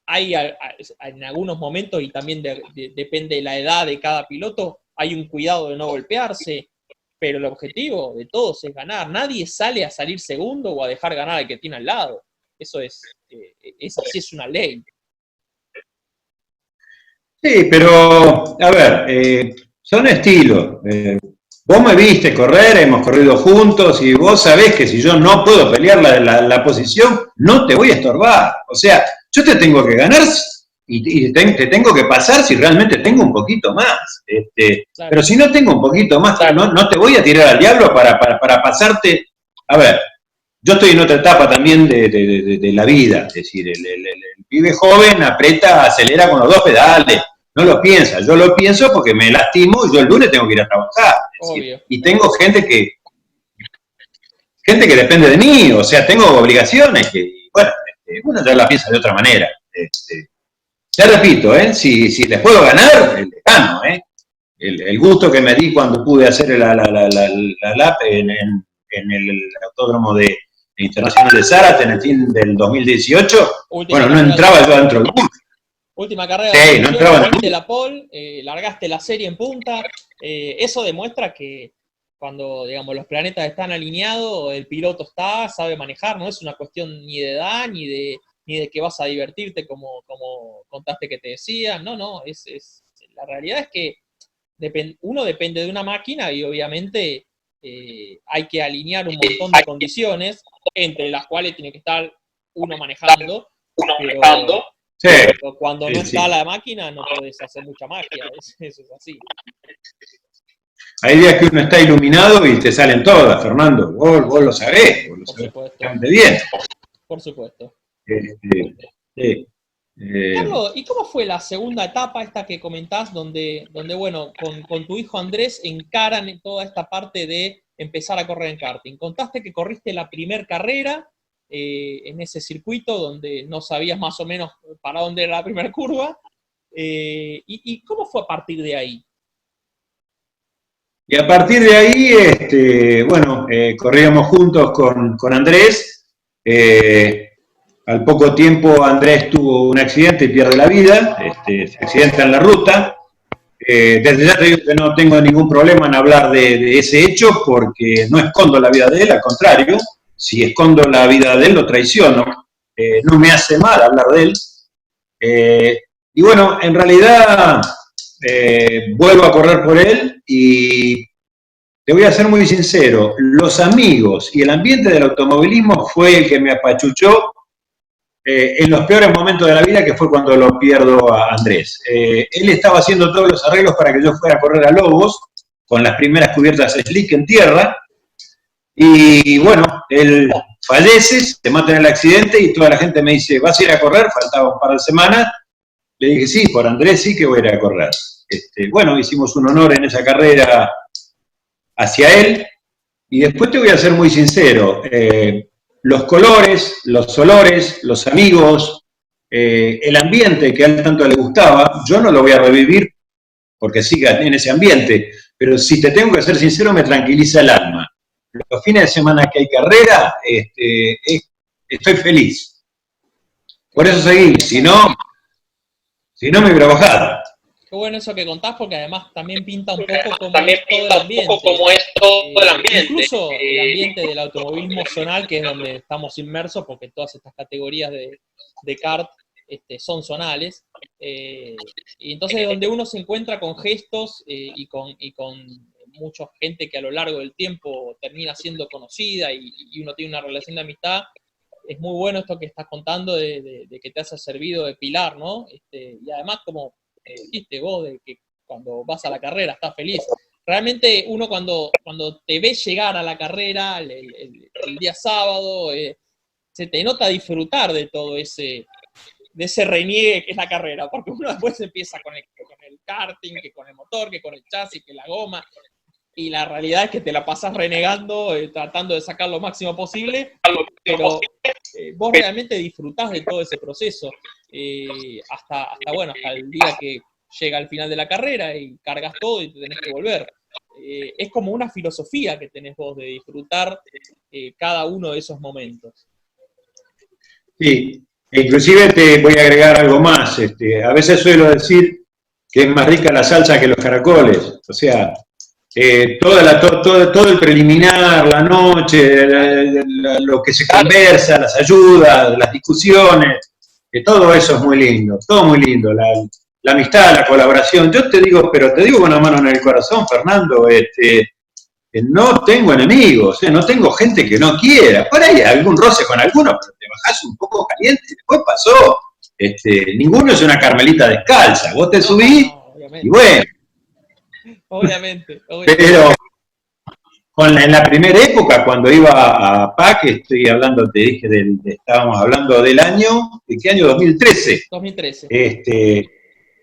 hay en algunos momentos, y también depende de la edad de cada piloto, hay un cuidado de no golpearse, pero el objetivo de todos es ganar. Nadie sale a salir segundo o a dejar ganar al que tiene al lado. Eso es así, es una ley. Sí, pero, a ver, son estilos. Vos me viste correr, hemos corrido juntos, y vos sabés que si yo no puedo pelear la posición, no te voy a estorbar. O sea, yo te tengo que ganar y te tengo que pasar si realmente tengo un poquito más. Claro. Pero si no tengo un poquito más, no te voy a tirar al diablo para pasarte. A ver, yo estoy en otra etapa también de la vida. Es decir, el pibe joven aprieta, acelera con los dos pedales. No lo piensa, yo lo pienso porque me lastimo y yo el lunes tengo que ir a trabajar. Decir, y tengo gente que depende de mí, o sea, tengo obligaciones que, bueno, uno ya la piensa de otra manera. Ya repito, si les puedo ganar, les gano. El gusto que me di cuando pude hacer la lap en el autódromo de Internacional de Zárate en el fin del 2018, bueno, no entraba yo dentro del gusto. Última carrera sí, no entraba en la pole, largaste la serie en punta. Eso demuestra que cuando, digamos, los planetas están alineados, el piloto sabe manejar, no es una cuestión ni de edad, ni de que vas a divertirte como contaste que te decían. No, la realidad es que uno depende de una máquina y obviamente hay que alinear un montón de condiciones, entre las cuales tiene que estar uno manejando. Sí. Pero cuando no está la máquina no podés hacer mucha magia, eso es así. Hay días que uno está iluminado y te salen todas, Fernando. Vos lo sabés, vos lo sabés bastante bien. Por supuesto. Carlos, ¿y cómo fue la segunda etapa esta que comentás, donde bueno, con tu hijo Andrés encaran toda esta parte de empezar a correr en karting? Contaste que corriste la primer carrera en ese circuito donde no sabías más o menos para dónde era la primera curva. ¿Y cómo fue a partir de ahí? Y a partir de ahí, bueno, corríamos juntos con Andrés. Al poco tiempo Andrés tuvo un accidente y pierde la vida, se accidenta en la ruta. Desde ya te digo que no tengo ningún problema en hablar de ese hecho porque no escondo la vida de él, al contrario. Si escondo la vida de él, lo traiciono. No me hace mal hablar de él. Y bueno, en realidad vuelvo a correr por él y te voy a ser muy sincero, los amigos y el ambiente del automovilismo fue el que me apachuchó en los peores momentos de la vida, que fue cuando lo pierdo a Andrés. Él estaba haciendo todos los arreglos para que yo fuera a correr a Lobos, con las primeras cubiertas slick en tierra, y bueno, él fallece, se mata en el accidente y toda la gente me dice, ¿vas a ir a correr? Faltaba un par de semanas. Le dije, sí, por Andrés sí que voy a ir a correr. Bueno, hicimos un honor en esa carrera hacia él, y después te voy a ser muy sincero, los colores, los olores, los amigos, el ambiente que a él tanto le gustaba, yo no lo voy a revivir porque siga en ese ambiente, pero si te tengo que ser sincero, me tranquiliza el alma. Los fines de semana que hay carrera, estoy feliz. Por eso seguí, si no me hubiera bajado. Qué bueno eso que contás, porque además también pinta un poco cómo es todo el ambiente. Incluso el ambiente del automovilismo zonal, que es donde estamos inmersos, porque todas estas categorías de kart son zonales. Y entonces donde uno se encuentra con gestos y con mucha gente que a lo largo del tiempo termina siendo conocida y uno tiene una relación de amistad. Es muy bueno esto que estás contando de que te haya servido de pilar, ¿no? Y además, como dijiste vos, de que cuando vas a la carrera estás feliz. Realmente uno cuando te ve llegar a la carrera el día sábado, se te nota disfrutar de todo ese reniegue que es la carrera, porque uno después empieza con el karting, que con el motor, que con el chasis, que la goma, y la realidad es que te la pasás renegando, tratando de sacar lo máximo posible, pero vos realmente disfrutás de todo ese proceso, hasta el día que llega al final de la carrera y cargas todo y te tenés que volver. Es como una filosofía que tenés vos de disfrutar cada uno de esos momentos. Sí, inclusive te voy a agregar algo más. A veces suelo decir que es más rica la salsa que los caracoles. O sea, todo el preliminar, la noche, lo que se conversa, las ayudas, las discusiones, todo eso es muy lindo, todo muy lindo. La amistad, la colaboración. Yo te digo con la mano en el corazón, Fernando, no tengo enemigos, no tengo gente que no quiera. Por ahí algún roce con alguno, pero te bajás un poco caliente, después pasó. Ninguno es una Carmelita descalza. Vos te subís y bueno. Obviamente. Pero en la primera época, cuando iba a PAC, estoy hablando, te dije, estábamos hablando del año, ¿de qué año? 2013. 2013.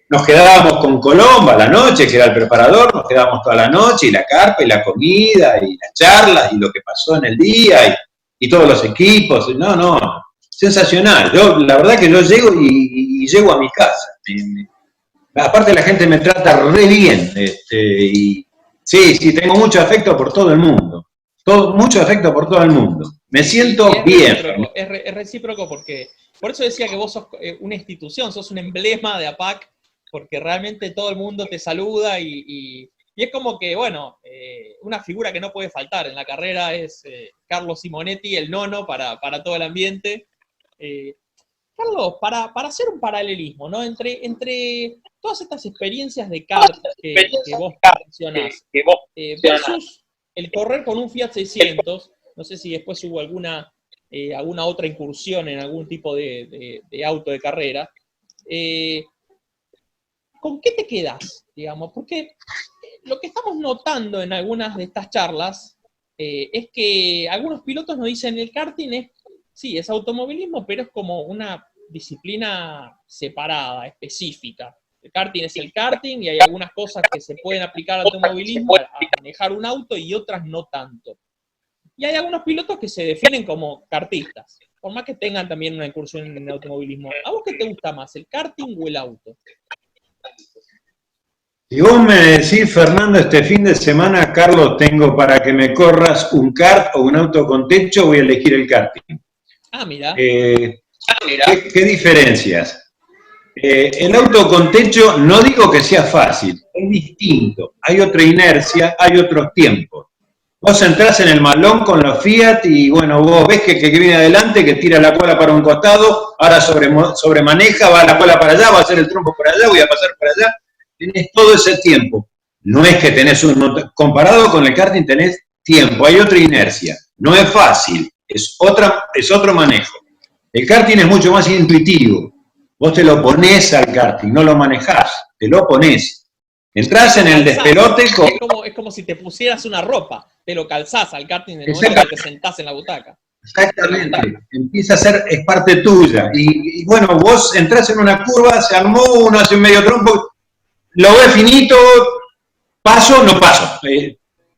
Nos quedábamos con Colomba a la noche, que era el preparador, nos quedábamos toda la noche, y la carpa, y la comida, y las charlas, y lo que pasó en el día, y todos los equipos. No, sensacional. La verdad que yo llego y llego a mi casa. Aparte la gente me trata re bien, y sí, tengo mucho afecto por todo el mundo. Mucho afecto por todo el mundo. Me siento bien. Es recíproco porque, por eso decía que vos sos una institución, sos un emblema de APAC, porque realmente todo el mundo te saluda y es como que, bueno, una figura que no puede faltar en la carrera es Carlos Simonetti, el nono para todo el ambiente. Carlos, para hacer un paralelismo, ¿no? Entre todas estas experiencias de kart que vos mencionás, versus el correr con un Fiat 600, no sé si después hubo alguna otra incursión en algún tipo de auto de carrera, ¿con qué te quedás, digamos? Porque lo que estamos notando en algunas de estas charlas es que algunos pilotos nos dicen el karting es automovilismo, pero es como una disciplina separada, específica. El karting es el karting y hay algunas cosas que se pueden aplicar al automovilismo, a manejar un auto, y otras no tanto. Y hay algunos pilotos que se definen como kartistas, por más que tengan también una incursión en el automovilismo. ¿A vos qué te gusta más, el karting o el auto? Si vos me decís, Fernando, este fin de semana, Carlos, tengo para que me corras un kart o un auto con techo, voy a elegir el karting. Mira. ¿Qué diferencias? El auto con techo no digo que sea fácil, es distinto. Hay otra inercia, hay otros tiempos. Vos entrás en el malón con los Fiat y bueno, vos ves que viene adelante, que tira la cola para un costado, ahora sobremaneja, va la cola para allá, va a hacer el trompo por allá, voy a pasar por allá. Tenés todo ese tiempo. No es que tenés comparado con el karting tenés tiempo, hay otra inercia. No es fácil, es otro manejo. El karting es mucho más intuitivo. Vos te lo ponés al karting, no lo manejás, te lo ponés. Entrás en el despelote es como si te pusieras una ropa, te lo calzás al karting en el momento que te sentás en la butaca. Exactamente, empieza a ser, es parte tuya. Y bueno, vos entrás en una curva, se armó, uno hace un medio trompo, lo ves finito, paso, no paso.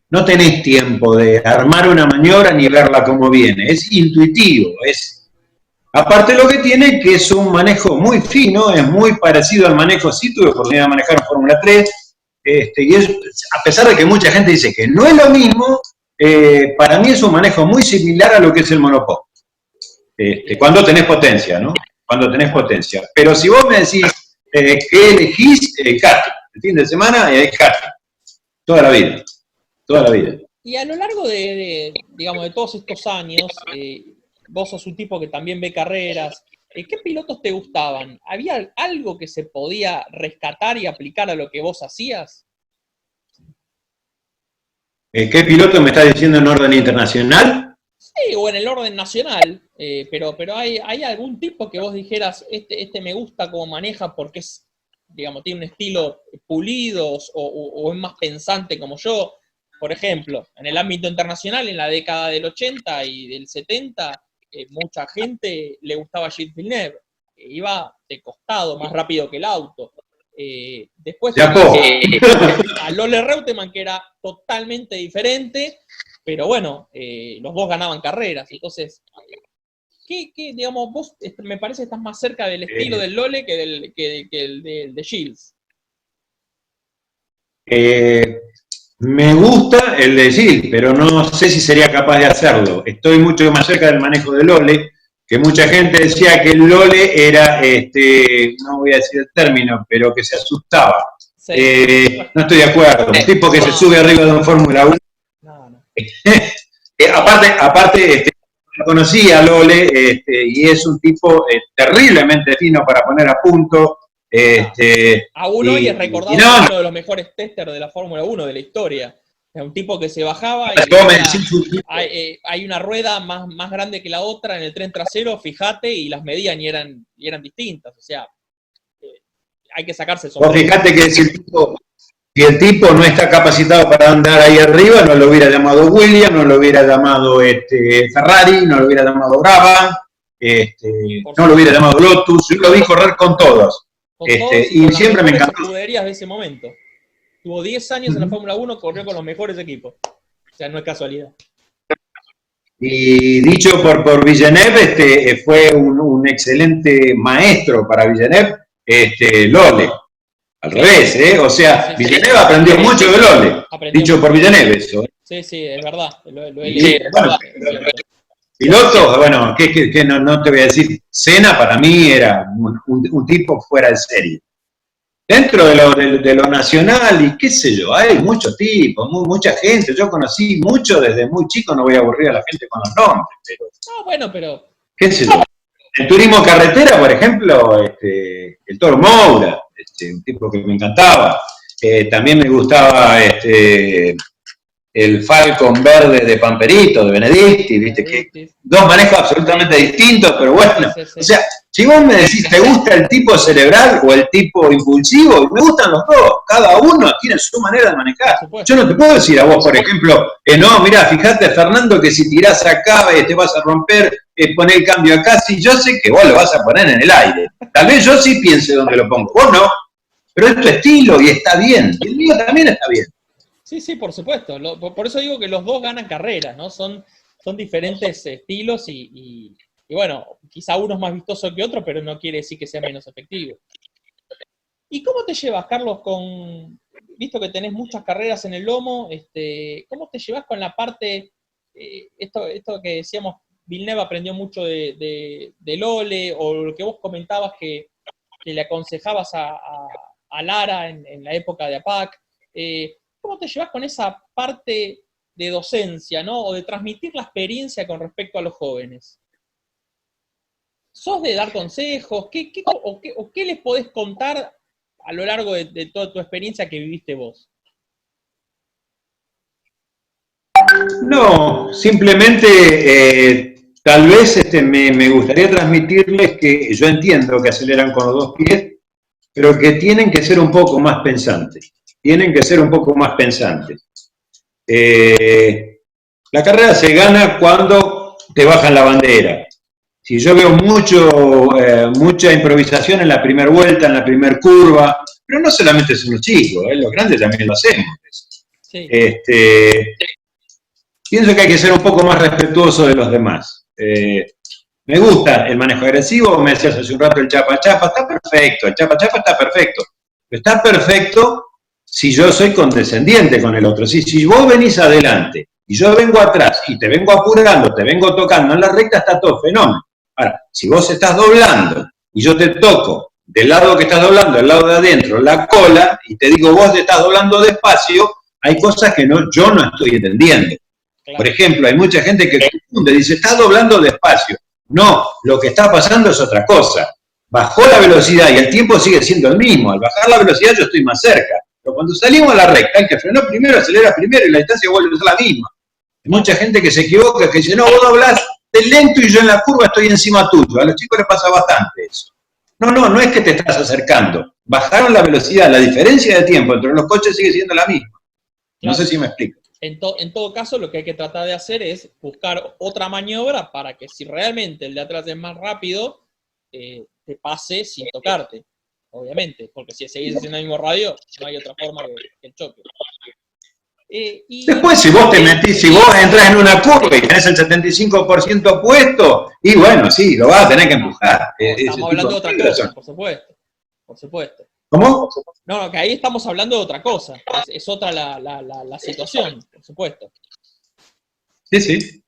No tenés tiempo de armar una maniobra ni verla como viene, es intuitivo, aparte lo que tiene que es un manejo muy fino, es muy parecido al manejo, sí tuve oportunidad de manejar en Fórmula 3, y a pesar de que mucha gente dice que no es lo mismo, para mí es un manejo muy similar a lo que es el monopost. Cuando tenés potencia, ¿no? Cuando tenés potencia. Pero si vos me decís, ¿qué elegís? El karting. El fin de semana y ahí karting. Toda la vida. Toda la vida. Y a lo largo digamos, de todos estos años, vos sos un tipo que también ve carreras. ¿Qué pilotos te gustaban? ¿Había algo que se podía rescatar y aplicar a lo que vos hacías? ¿Qué piloto me está diciendo en orden internacional? Sí, o en el orden nacional, pero ¿hay algún tipo que vos dijeras, este me gusta cómo maneja porque es, digamos, tiene un estilo pulido o es más pensante como yo? Por ejemplo, en el ámbito internacional, en la década del 80 y del 70, mucha gente le gustaba Gilles Villeneuve, iba de costado, más rápido que el auto. Después a Lola Reutemann, que era totalmente diferente, pero bueno, los dos ganaban carreras. Entonces, digamos, vos me parece que estás más cerca del estilo del Lole que el de Gilles? Me gusta el de Gilles, pero no sé si sería capaz de hacerlo. Estoy mucho más cerca del manejo del Lole, que mucha gente decía que el Lole era, no voy a decir el término, pero que se asustaba. Sí. No estoy de acuerdo. Un tipo que se sube arriba de un Fórmula 1. No. Aparte conocí a Lole y es un tipo terriblemente fino para poner a punto. Aún hoy es recordado como uno de los mejores testers de la Fórmula 1 de la historia. Es un tipo que se bajaba y hay una rueda más grande que la otra en el tren trasero, fíjate, y las medían y eran distintas. O sea, hay que sacarse el sombrero. Vos fíjate que si el tipo no está capacitado para andar ahí arriba, no lo hubiera llamado Williams, no lo hubiera llamado Ferrari, no lo hubiera llamado Brabham, no lo hubiera llamado Lotus. Yo lo vi correr con todos. Y siempre me encantó. Escuderías de ese momento. Tuvo 10 años en la Fórmula 1, corrió con los mejores equipos. O sea, no es casualidad. Y dicho por Villeneuve, fue un excelente maestro para Villeneuve, Lole. Al revés, o sea, sí, Villeneuve aprendió mucho de Lole. Dicho por Villeneuve eso. Sí, es verdad. Lo he leído. Bueno, pilotos, bueno, que no te voy a decir, Senna para mí era un tipo fuera de serie. Dentro de lo nacional y qué sé yo, hay muchos tipos, mucha gente, yo conocí mucho desde muy chico, no voy a aburrir a la gente con los nombres, pero... No, bueno, pero... ¿Qué sé yo? En turismo carretera, por ejemplo, el Toro Moura, un tipo que me encantaba, también me gustaba el Falcon verde de Pamperito, de Benedicti, viste, que dos manejos absolutamente distintos, pero bueno, o sea, si vos me decís, ¿te gusta el tipo cerebral o el tipo impulsivo? Me gustan los dos, cada uno tiene su manera de manejar. Yo no te puedo decir a vos, por ejemplo, no, mirá, fíjate, Fernando, que si tirás acá te vas a romper, poné el cambio acá, sí, yo sé que vos lo vas a poner en el aire. Tal vez yo sí piense dónde lo pongo, vos no, pero es tu estilo y está bien, y el mío también está bien. Sí, por supuesto. Por eso digo que los dos ganan carreras, ¿no? Son diferentes estilos y bueno, quizá uno es más vistoso que otro, pero no quiere decir que sea menos efectivo. ¿Y cómo te llevas, Carlos, visto que tenés muchas carreras en el lomo, cómo te llevas con la parte, esto que decíamos, Villeneuve aprendió mucho de Lole, o lo que vos comentabas que le aconsejabas a Lara en la época de APAC, ¿cómo te llevas con esa parte de docencia, ¿no? O de transmitir la experiencia con respecto a los jóvenes? ¿Sos de dar consejos? ¿Qué les podés contar a lo largo de toda tu experiencia que viviste vos? No, simplemente tal vez me gustaría transmitirles que yo entiendo que aceleran con los dos pies, pero que tienen que ser un poco más pensantes. Tienen que ser un poco más pensantes. La carrera se gana cuando te bajan la bandera. Si yo veo mucha improvisación en la primera vuelta, en la primera curva, pero no solamente son los chicos, los grandes también lo hacemos. Sí. Pienso que hay que ser un poco más respetuoso de los demás. Me gusta el manejo agresivo, me decías hace un rato el chapa-chapa, está perfecto, el chapa-chapa está perfecto. Está perfecto si yo soy condescendiente con el otro. Si vos venís adelante y yo vengo atrás y te vengo apurando, te vengo tocando en la recta, está todo fenómeno. Ahora, si vos estás doblando y yo te toco del lado que estás doblando, el lado de adentro, la cola, y te digo, vos te estás doblando despacio, hay cosas que yo no estoy entendiendo. Claro. Por ejemplo, hay mucha gente que confunde, dice, está doblando despacio. No, lo que está pasando es otra cosa. Bajó la velocidad y el tiempo sigue siendo el mismo. Al bajar la velocidad yo estoy más cerca. Pero cuando salimos a la recta, el que frenó primero acelera primero y la distancia vuelve a ser la misma. Hay mucha gente que se equivoca, que dice, no, vos doblás de lento y yo en la curva estoy encima tuyo. A los chicos les pasa bastante eso. No es que te estás acercando. Bajaron la velocidad, la diferencia de tiempo entre los coches sigue siendo la misma. No sé si me explico. En todo caso, lo que hay que tratar de hacer es buscar otra maniobra para que si realmente el de atrás es más rápido, te pase sin tocarte, obviamente, porque si seguís haciendo el mismo radio, no hay otra forma que el choque. Después, si vos te metís, si vos entras en una curva y tenés el 75% puesto, y bueno, sí, lo vas a tener que empujar. Estamos hablando de otra cosa, por supuesto. Por supuesto. ¿Cómo? No, que ahí estamos hablando de otra cosa. Es otra la situación, por supuesto. Sí.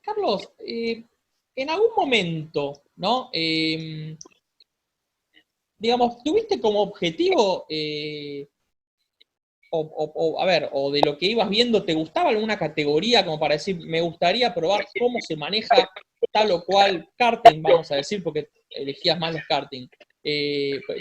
Carlos, en algún momento, ¿no? Digamos, ¿tuviste como objetivo, o de lo que ibas viendo, ¿te gustaba alguna categoría como para decir, me gustaría probar cómo se maneja tal o cual karting, vamos a decir, porque elegías más los karting?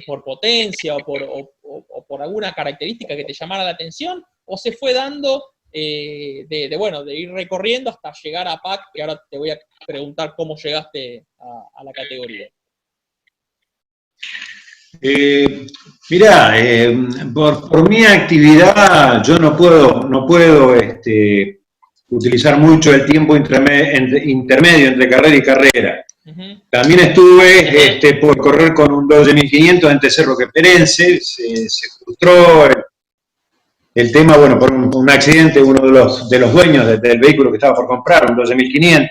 ¿Por potencia o por alguna característica que te llamara la atención? ¿O se fue dando de ir recorriendo hasta llegar a PAC, que ahora te voy a preguntar cómo llegaste a la categoría? Mirá, por mi actividad yo no puedo utilizar mucho el tiempo intermedio entre carrera y carrera. También estuve por correr con un 12.500 entre Cerro Queperense, se frustró el tema, bueno, por un accidente, uno de los dueños del vehículo que estaba por comprar, un 12.500,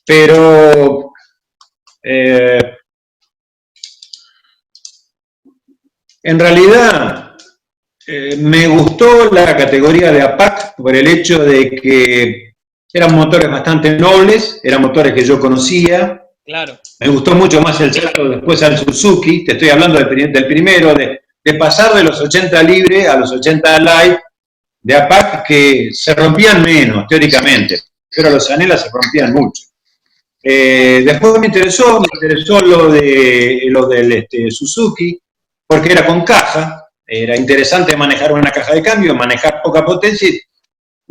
pero en realidad me gustó la categoría de APAC por el hecho de que eran motores bastante nobles, eran motores que yo conocía. Claro. Me gustó mucho más el salto después al Suzuki, te estoy hablando del primero, de pasar de los 80 libre a los 80 light de APAC, que se rompían menos, teóricamente, pero los Anela se rompían mucho. Después me interesó lo del Suzuki, porque era con caja, era interesante manejar una caja de cambio, manejar poca potencia y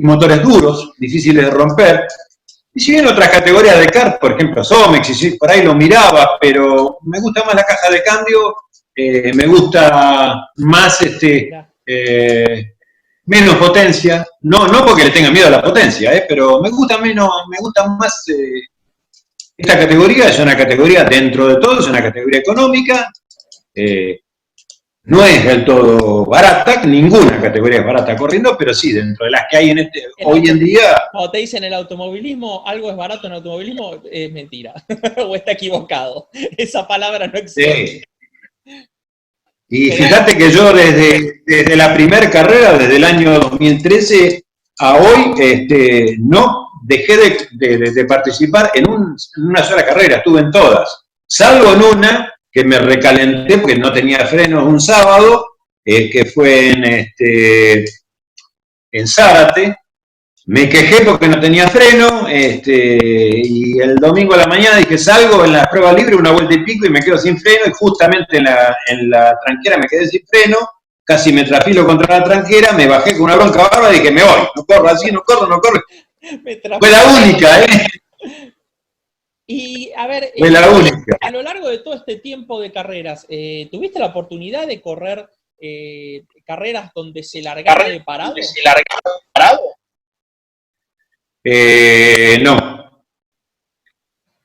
motores duros, difíciles de romper. Y si bien otras categorías de kart, por ejemplo Somex, y por ahí lo miraba, pero me gusta más la caja de cambio, me gusta más menos potencia, no porque le tenga miedo a la potencia, pero me gusta más esta categoría. Es una categoría, dentro de todo, es una categoría económica, no es del todo barata, ninguna categoría es barata corriendo, pero sí, dentro de las que hay hoy en día... Cuando te dicen el automovilismo, algo es barato en automovilismo, es mentira, o está equivocado, esa palabra no existe. Sí. Y fíjate que yo desde la primera carrera, desde el año 2013 a hoy, no dejé de participar en una sola carrera, estuve en todas, salvo en una que me recalenté porque no tenía frenos un sábado, que fue en Zárate. Me quejé porque no tenía freno, y el domingo a la mañana dije, salgo en la prueba libre una vuelta y pico y me quedo sin freno, y justamente en la tranquera me quedé sin freno, casi me trafilo contra la tranquera, me bajé con una bronca bárbara y dije, me voy, no corro así, no corro. Fue la única, Y, a ver, fue la única. A lo largo de todo este tiempo de carreras, ¿tuviste la oportunidad de correr carreras donde se largaba de parado?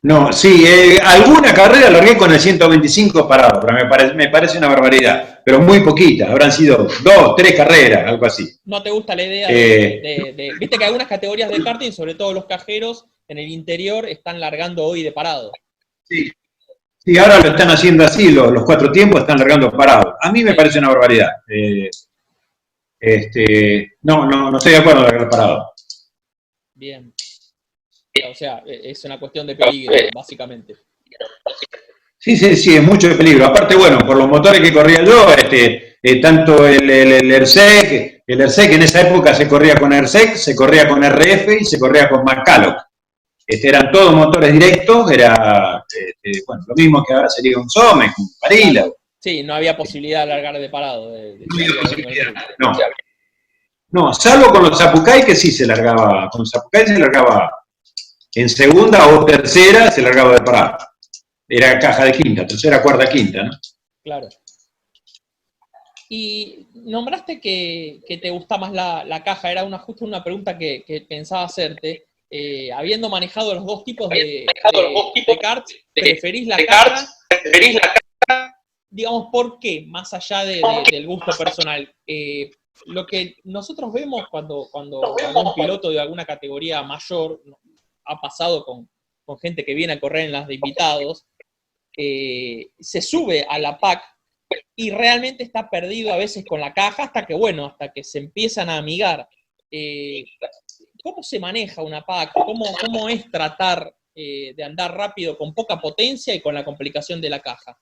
No, sí, alguna carrera largué con el 125 parado, pero me parece una barbaridad, pero muy poquita, habrán sido 2, 3 carreras, algo así. ¿No te gusta la idea viste que algunas categorías de karting, sobre todo los cajeros, en el interior, están largando hoy de parado? Sí, ahora lo están haciendo así, los 4 tiempos están largando parado. A mí me parece una barbaridad. No estoy de acuerdo en largar parado. Bien. O sea, es una cuestión de peligro, básicamente. Sí, es mucho de peligro. Aparte, bueno, por los motores que corría yo, tanto el ERSEC en esa época se corría con ERSEC, se corría con RF y se corría con McCulloch. Eran todos motores directos, era bueno, lo mismo que ahora sería un Somex, un Parilla. Sí, no había posibilidad de largar de parado. No había posibilidad, no. No, salvo con los Zapucay, que sí se largaba, con Zapucay se largaba en segunda o tercera, se largaba de parado. Era caja de quinta, tercera, cuarta, quinta, ¿no? Claro. Y nombraste que te gusta más la caja, era justo una pregunta que pensaba hacerte. Habiendo manejado los dos tipos de karts, ¿preferís la caja? Digamos, ¿por qué? Más allá del gusto personal. Lo que nosotros vemos cuando algún piloto de alguna categoría mayor, ha pasado con gente que viene a correr en las de invitados, se sube a la PAC y realmente está perdido a veces con la caja hasta que se empiezan a amigar. ¿Cómo se maneja una PAC? ¿Cómo es tratar de andar rápido con poca potencia y con la complicación de la caja?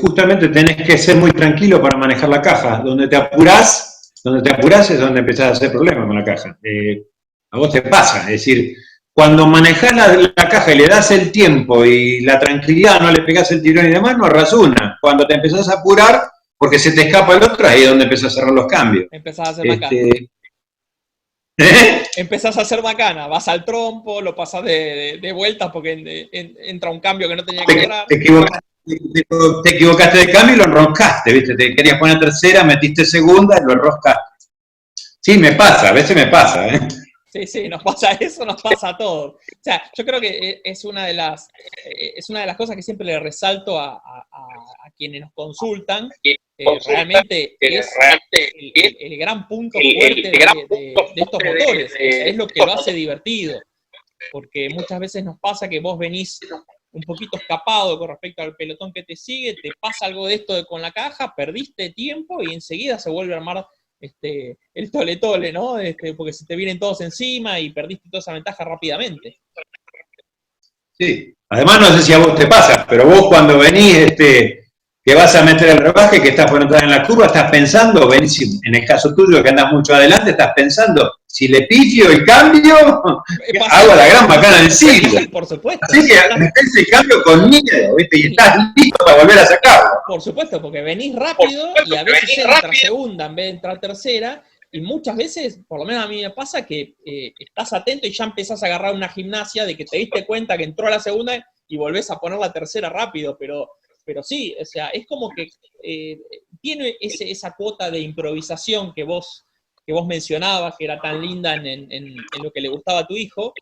Justamente tenés que ser muy tranquilo para manejar la caja. Donde te apurás es donde empezás a hacer problemas con la caja. A vos te pasa, es decir, cuando manejás la caja y le das el tiempo y la tranquilidad, no le pegás el tirón y demás, no arras una. Cuando te empezás a apurar, porque se te escapa el otro, ahí es donde empezás a cerrar los cambios. Empezás a hacer macana. Empezás a hacer macana, vas al trompo, lo pasás de vueltas porque entra un cambio que no tenía que entrar. Te equivocaste de cambio y lo enroscaste, ¿viste? Te querías poner tercera, metiste segunda y lo enroscaste. Sí, me pasa, a veces me pasa, ¿eh? Sí, nos pasa eso, nos pasa a todos. O sea, yo creo que es una de las cosas que siempre le resalto a quienes nos consultan. Realmente es el gran punto fuerte de estos motores. Es lo que lo hace divertido. Porque muchas veces nos pasa que vos venís un poquito escapado con respecto al pelotón que te sigue, te pasa algo de esto con la caja, perdiste tiempo y enseguida se vuelve a armar el tole-tole, ¿no? Porque se te vienen todos encima y perdiste toda esa ventaja rápidamente. Sí, además no sé si a vos te pasa, pero vos cuando venís, que vas a meter el rebaje, que estás por entrar en la curva, estás pensando, venís, en el caso tuyo que andas mucho adelante, estás pensando, si le pifio el cambio, hago la gran bacana del siglo. Por supuesto. Así que metés el cambio con miedo, ¿viste? Y estás listo para volver a sacarlo. Por supuesto, porque venís rápido y a veces entras segunda en vez de entrar tercera, y muchas veces, por lo menos a mí me pasa, que estás atento y ya empezás a agarrar una gimnasia de que te diste cuenta que entró a la segunda y volvés a poner la tercera rápido, pero sí, o sea, es como que tiene esa cuota de improvisación que vos mencionabas, que era tan linda en lo que le gustaba a tu hijo,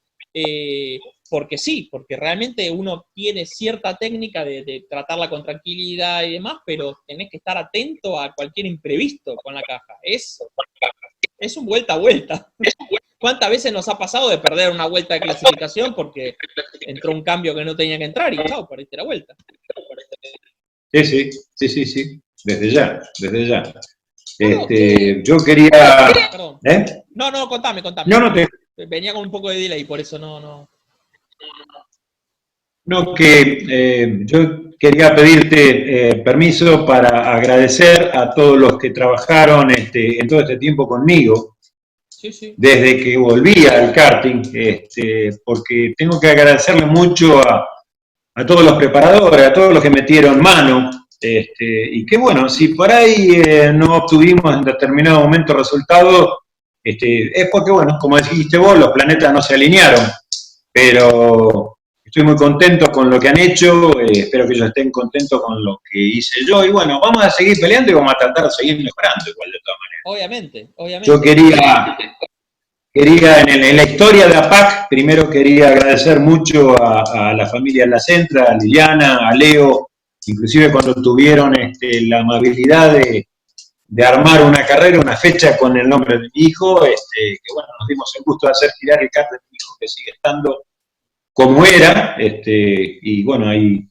porque realmente uno tiene cierta técnica de tratarla con tranquilidad y demás, pero tenés que estar atento a cualquier imprevisto con la caja. Es un vuelta a vuelta. ¿Cuántas veces nos ha pasado de perder una vuelta de clasificación porque entró un cambio que no tenía que entrar y chao, perdiste la vuelta? Sí. Desde ya. Yo quería... Perdón. ¿Eh? No, contame. No, Venía con un poco de delay, por eso no. No, que yo quería pedirte permiso para agradecer a todos los que trabajaron en todo este tiempo conmigo, sí. Desde que volví al karting, porque tengo que agradecerle mucho a todos los preparadores, a todos los que metieron mano, y que bueno, si por ahí no obtuvimos en determinado momento resultados, es porque, bueno, como dijiste vos, los planetas no se alinearon, pero estoy muy contento con lo que han hecho, espero que ellos estén contentos con lo que hice yo, y bueno, vamos a seguir peleando y vamos a tratar de seguir mejorando igual de todas maneras. Obviamente. Yo quería en la historia de APAC, primero quería agradecer mucho a la familia La Centra, a Liliana, a Leo, inclusive cuando tuvieron la amabilidad de armar una carrera, una fecha con el nombre de mi hijo, que bueno, nos dimos el gusto de hacer girar el kart de mi hijo, que sigue estando como era, y bueno, hay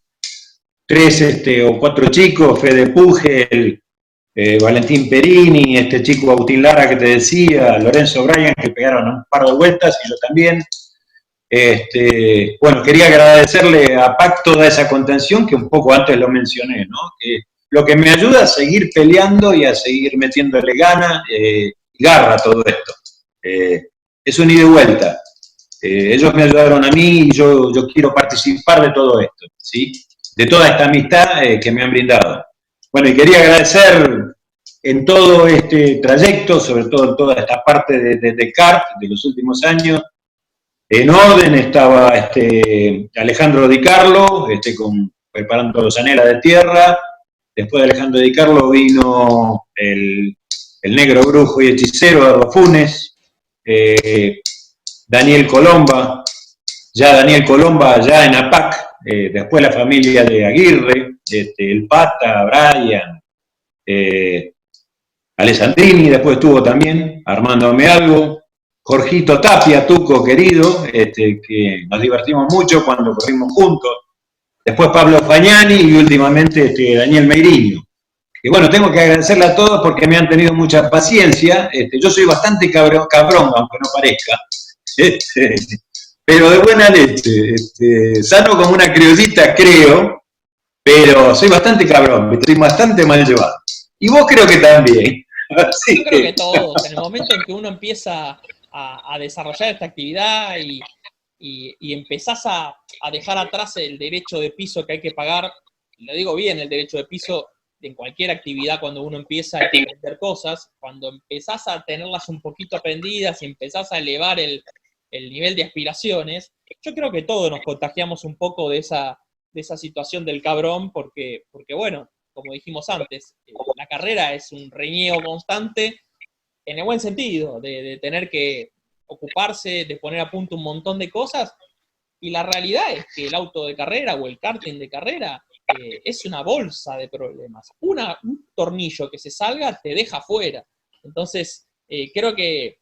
3 o 4 chicos, Fede Pugel, Valentín Perini, este chico Agustín Lara que te decía, Lorenzo Bryan, que pegaron un par de vueltas, y yo también. Bueno, quería agradecerle a Pac toda esa contención que un poco antes lo mencioné, ¿no? Que lo que me ayuda a seguir peleando y a seguir metiéndole gana y garra a todo esto. Es un ida y vuelta. Ellos me ayudaron a mí y yo quiero participar de todo esto, ¿sí? De toda esta amistad que me han brindado. Bueno, y quería agradecer en todo este trayecto, sobre todo en toda esta parte de kart de los últimos años. En orden estaba Alejandro Di Carlo, preparando Zanela de Tierra. Después de Alejandro Di Carlo vino el negro brujo y hechicero Eduardo Funes, Daniel Colomba ya en APAC, después la familia de Aguirre, el Pata, Brian, Alessandrini, después estuvo también Armando Amealvo, Jorgito Tapia, Tuco querido, que nos divertimos mucho cuando corrimos juntos. Después Pablo Fagnani y últimamente Daniel Meiriño. Y bueno, tengo que agradecerle a todos porque me han tenido mucha paciencia. Yo soy bastante cabrón, aunque no parezca. Pero de buena leche. Sano como una criollita, creo, pero soy bastante cabrón, estoy bastante mal llevado. Y vos creo que también. Así yo creo que todos, en el momento en que uno empieza a desarrollar esta actividad y empezás a dejar atrás el derecho de piso que hay que pagar, lo digo bien, el derecho de piso en cualquier actividad cuando uno empieza a aprender cosas, cuando empezás a tenerlas un poquito aprendidas y empezás a elevar el nivel de aspiraciones, yo creo que todos nos contagiamos un poco de esa situación del cabrón, porque bueno, como dijimos antes, la carrera es un reñeo constante, en el buen sentido, de tener que ocuparse, de poner a punto un montón de cosas, y la realidad es que el auto de carrera o el karting de carrera es una bolsa de problemas. Un tornillo que se salga te deja fuera. Entonces, creo que,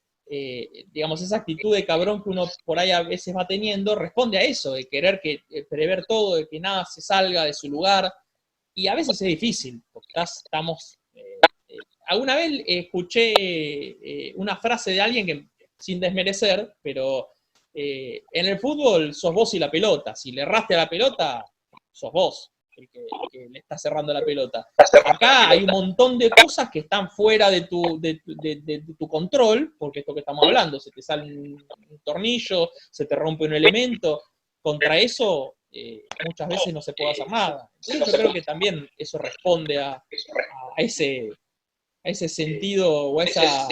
digamos, esa actitud de cabrón que uno por ahí a veces va teniendo, responde a eso, de querer prever todo, de que nada se salga de su lugar, y a veces es difícil, porque estamos... alguna vez escuché una frase de alguien que, sin desmerecer, pero en el fútbol sos vos y la pelota. Si le erraste a la pelota, sos vos el que le está cerrando la pelota. Acá hay un montón de cosas que están fuera de tu control, porque esto que estamos hablando, se te sale un tornillo, se te rompe un elemento, contra eso muchas veces no se puede hacer nada. Entonces yo creo que también eso responde a ese sentido o a esa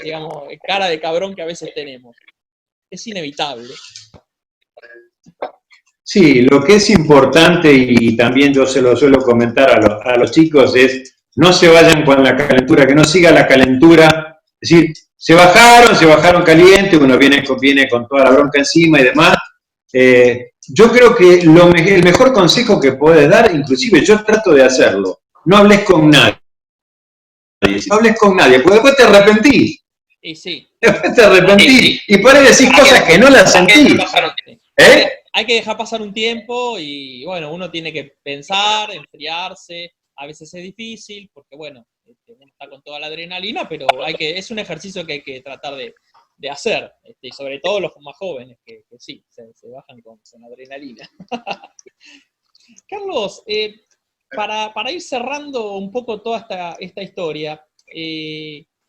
digamos, cara de cabrón que a veces tenemos. Es inevitable. Sí, lo que es importante, y también yo se lo suelo comentar a los chicos, es no se vayan con la calentura, que no siga la calentura. Es decir, se bajaron caliente, uno viene con toda la bronca encima y demás. Yo creo que el mejor consejo que puedes dar, inclusive yo trato de hacerlo, no hables con nadie. No hables con nadie, porque después te arrepentís. Y sí. Después te arrepentís. Y por ahí decís cosas que no las sentís. Hay que dejar pasar un tiempo y, bueno, uno tiene que pensar, enfriarse. A veces es difícil porque, bueno, uno está con toda la adrenalina, pero es un ejercicio que hay que tratar de hacer. Y sobre todo los más jóvenes, que sí, se bajan con adrenalina. Carlos, para ir cerrando un poco toda esta historia,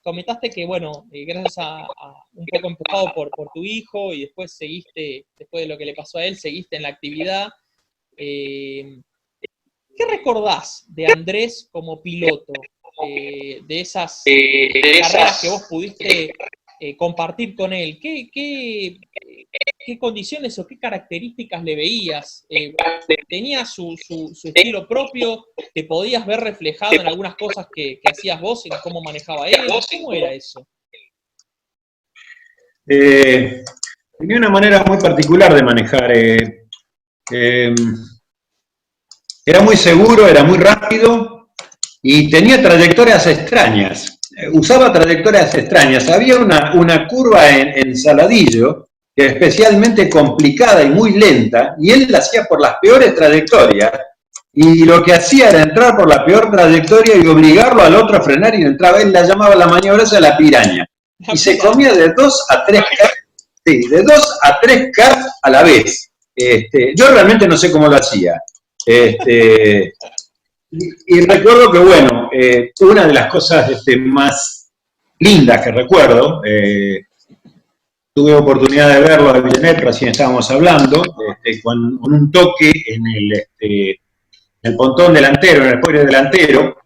comentaste que, bueno, gracias a un poco empujado por tu hijo y después seguiste, después de lo que le pasó a él, seguiste en la actividad. ¿Qué recordás de Andrés como piloto? De esas carreras que vos pudiste compartir con él. ¿Qué condiciones o qué características le veías? ¿Tenía su estilo propio? ¿Te podías ver reflejado en algunas cosas que hacías vos, en cómo manejaba él? ¿Cómo era eso? Tenía una manera muy particular de manejar. Era muy seguro, era muy rápido y tenía trayectorias extrañas. Usaba trayectorias extrañas. Había una curva en Saladillo, que es especialmente complicada y muy lenta, y él la hacía por las peores trayectorias, y lo que hacía era entrar por la peor trayectoria y obligarlo al otro a frenar y no entraba. Él la llamaba la maniobra esa la piraña. Y se comía de 2 a 3 karts, sí, de 2 a 3 karts a la vez. Yo realmente no sé cómo lo hacía. Y recuerdo que, bueno, una de las cosas más lindas que recuerdo, tuve oportunidad de verlo a Villeneuve, recién estábamos hablando, con un toque en el pontón delantero, en el spoiler delantero,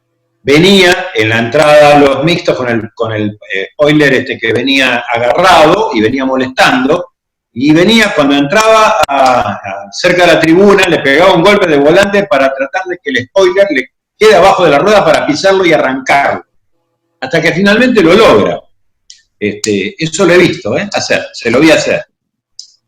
venía en la entrada a los mixtos con el spoiler que venía agarrado y venía molestando, y venía cuando entraba cerca de la tribuna, le pegaba un golpe de volante para tratar de que el spoiler le quede abajo de la rueda para pisarlo y arrancarlo, hasta que finalmente lo logra. Eso lo he visto hacer, se lo vi hacer.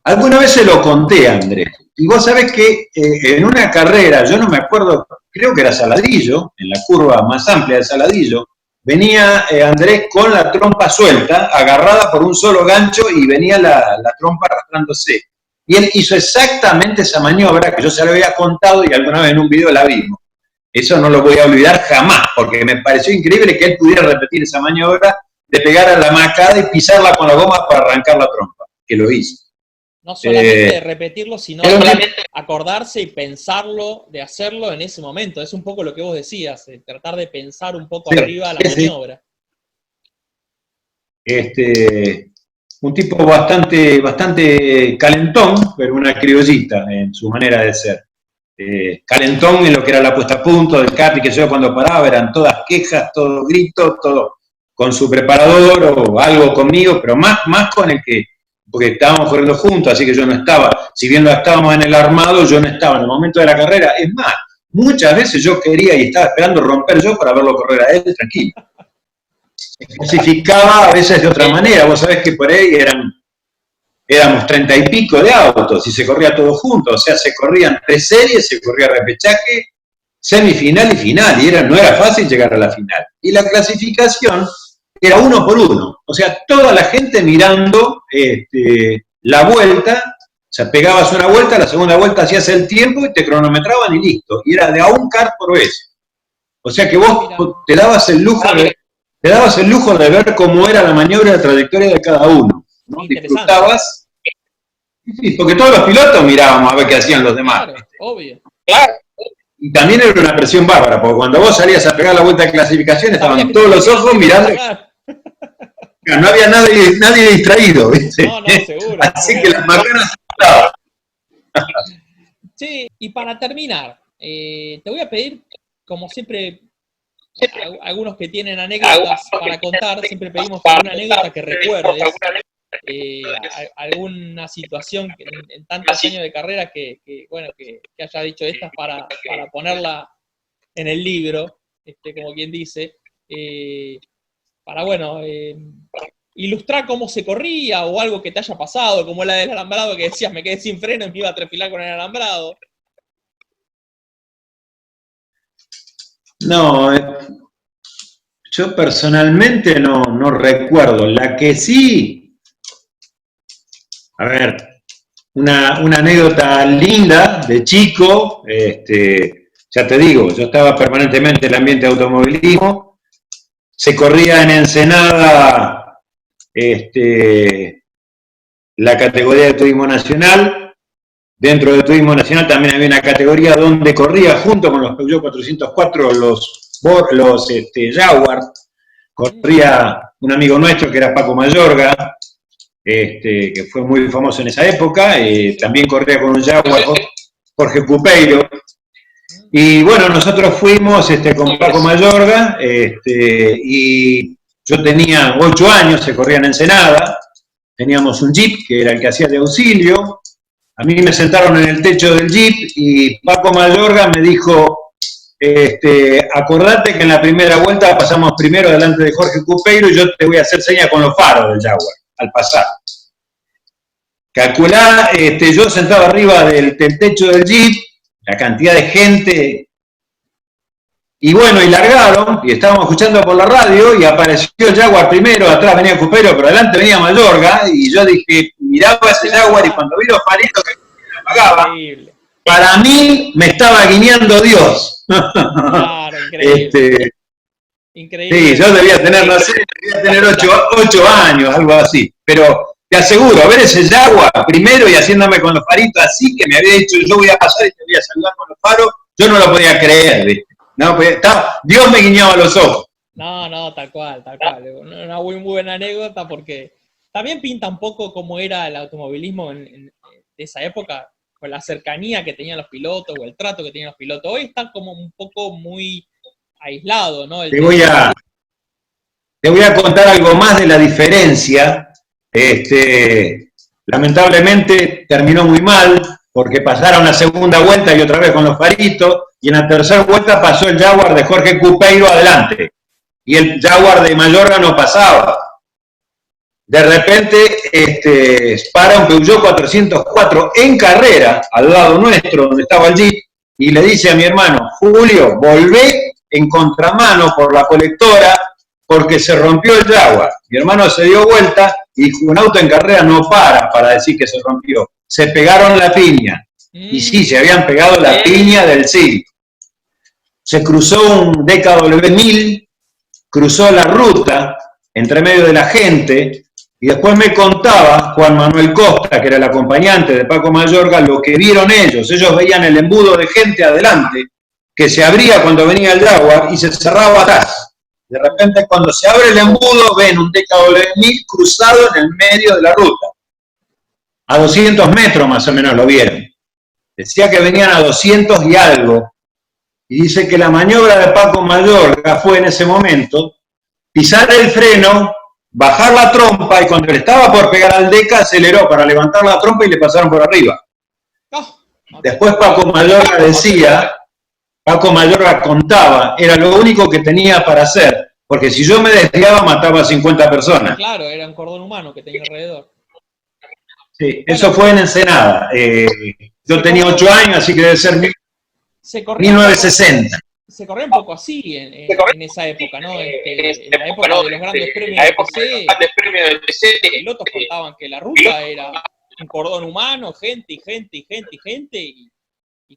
Alguna vez se lo conté a Andrés, y vos sabés que en una carrera, yo no me acuerdo, creo que era Saladillo, en la curva más amplia de Saladillo, venía Andrés con la trompa suelta, agarrada por un solo gancho, y venía la trompa arrastrándose. Y él hizo exactamente esa maniobra que yo se lo había contado y alguna vez en un video la vimos. Eso no lo voy a olvidar jamás, porque me pareció increíble que él pudiera repetir esa maniobra de pegar a la macada y pisarla con la goma para arrancar la trompa, que lo hizo. No solamente repetirlo, sino acordarse y pensarlo, de hacerlo en ese momento. Es un poco lo que vos decías, tratar de pensar un poco arriba la maniobra. Un tipo bastante calentón, pero una criollita en su manera de ser. Calentón en lo que era la puesta a punto del kart, y que yo cuando paraba eran todas quejas, todo grito, todo con su preparador o algo conmigo, pero más con el que, porque estábamos corriendo juntos, así que yo no estaba, si bien estábamos en el armado, yo no estaba en el momento de la carrera. Es más, muchas veces yo quería y estaba esperando romper yo para verlo correr a él tranquilo. Se clasificaba a veces de otra manera, vos sabés que por ahí éramos 30 y pico de autos y se corría todo junto, o sea, se corrían 3 series, se corría repechaje, semifinal y final, y no era fácil llegar a la final. Y la clasificación era 1 por 1, o sea, toda la gente mirando la vuelta, o sea, pegabas una vuelta, la segunda vuelta hacías el tiempo y te cronometraban y listo, y era de a un kart por vez. O sea que vos te dabas el lujo de ver cómo era la maniobra y la trayectoria de cada uno, ¿no? Disfrutabas, sí, porque todos los pilotos mirábamos a ver qué hacían los demás. Claro, obvio. Claro. Y también era una presión bárbara, porque cuando vos salías a pegar la vuelta de clasificación estaban todos los ojos mirando. No había nadie distraído, ¿viste? No, seguro. Así que las macanas estaban. Sí, y para terminar, te voy a pedir, como siempre, algunos que tienen anécdotas para contar, siempre pedimos alguna anécdota que recuerdes, alguna situación en tantos años de carrera que haya dicho estas para ponerla en el libro, como quien dice, para, ilustrar cómo se corría o algo que te haya pasado, como la del alambrado que decías, me quedé sin freno y me iba a trefilar con el alambrado. No, yo personalmente no recuerdo. La que sí, a ver, una anécdota linda de chico, ya te digo, yo estaba permanentemente en el ambiente de automovilismo, se corría en Ensenada la categoría de turismo nacional. Dentro del turismo nacional también había una categoría donde corría junto con los Peugeot 404 los Jaguar. Corría un amigo nuestro que era Paco Mayorga, que fue muy famoso en esa época. También corría con un Jaguar Jorge Cupeiro. Y bueno, nosotros fuimos con Paco Mayorga, y yo tenía 8 años, se corría en Ensenada, teníamos un Jeep que era el que hacía de auxilio. A mí me sentaron en el techo del Jeep y Paco Mayorga me dijo, acordate que en la primera vuelta pasamos primero delante de Jorge Cupeiro y yo te voy a hacer señas con los faros del Jaguar, al pasar. Calculá, yo sentado arriba del techo del Jeep, la cantidad de gente, y bueno, y largaron, y estábamos escuchando por la radio, y apareció el Jaguar primero, atrás venía Cupeiro, pero adelante venía Mayorga, y yo dije, miraba ese Jaguar, y cuando vi los faritos que me apagaba, para mí me estaba guiñando Dios. Claro, increíble. Increíble. Sí, yo debía tener, no sé, debía tener 8 años, algo así. Pero te aseguro, ver ese Jaguar primero y haciéndome con los faritos así, que me había dicho yo voy a pasar y te voy a saludar con los faros, yo no lo podía creer, ¿viste? No, pues, Dios me guiñaba los ojos. No, tal cual. Una muy buena anécdota porque también pinta un poco cómo era el automovilismo en esa época, con la cercanía que tenían los pilotos o el trato que tenían los pilotos. Hoy está como un poco muy aislado, ¿no? Te voy a contar algo más de la diferencia. Lamentablemente terminó muy mal porque pasaron la segunda vuelta y otra vez con los faritos, y en la tercera vuelta pasó el Jaguar de Jorge Cupeiro adelante y el Jaguar de Mayorga no pasaba. De repente para un Peugeot 404 en carrera al lado nuestro donde estaba el Jeep y le dice a mi hermano: Julio, volvé en contramano por la colectora porque se rompió el Jaguar. Mi hermano se dio vuelta y un auto en carrera no para decir que se rompió. Se pegaron la piña. Y sí, se habían pegado la piña del siglo. Se cruzó un DKW1000, cruzó la ruta entre medio de la gente, y después me contaba Juan Manuel Costa, que era el acompañante de Paco Mayorga, lo que vieron ellos. Ellos veían el embudo de gente adelante, que se abría cuando venía el Jaguar y se cerraba atrás. De repente, cuando se abre el embudo, ven un DKW1000 cruzado en el medio de la ruta. A 200 metros más o menos lo vieron. Decía que venían a 200 y algo. Y dice que la maniobra de Paco Mayorga fue en ese momento pisar el freno, bajar la trompa, y cuando le estaba por pegar al DK, aceleró para levantar la trompa y le pasaron por arriba. Después Paco Mayorga decía, Paco Mayorga contaba, era lo único que tenía para hacer, porque si yo me desviaba mataba a 50 personas. Claro, era un cordón humano que tenía alrededor. Sí, eso fue en Ensenada. Yo tenía 8 años, así que debe ser 1960. Se corrió un poco así en esa época, ¿no? En la época de los grandes premios del TC, los pilotos contaban que la ruta era un cordón humano, gente, y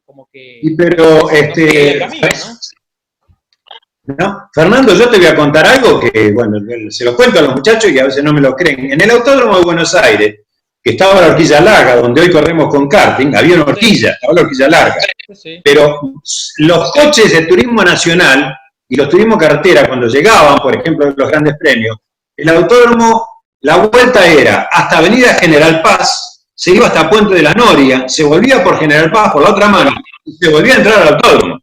como que... Pero, ¿no? Fernando, yo te voy a contar algo que, bueno, se lo cuento a los muchachos y a veces no me lo creen. En el Autódromo de Buenos Aires, que estaba la horquilla larga, donde hoy corremos con karting, había una horquilla, estaba la horquilla larga. Sí. Pero los coches de turismo nacional y los turismo carretera, cuando llegaban, por ejemplo, los grandes premios, el autódromo, la vuelta era hasta Avenida General Paz, se iba hasta Puente de la Noria, se volvía por General Paz por la otra mano y se volvía a entrar al autódromo.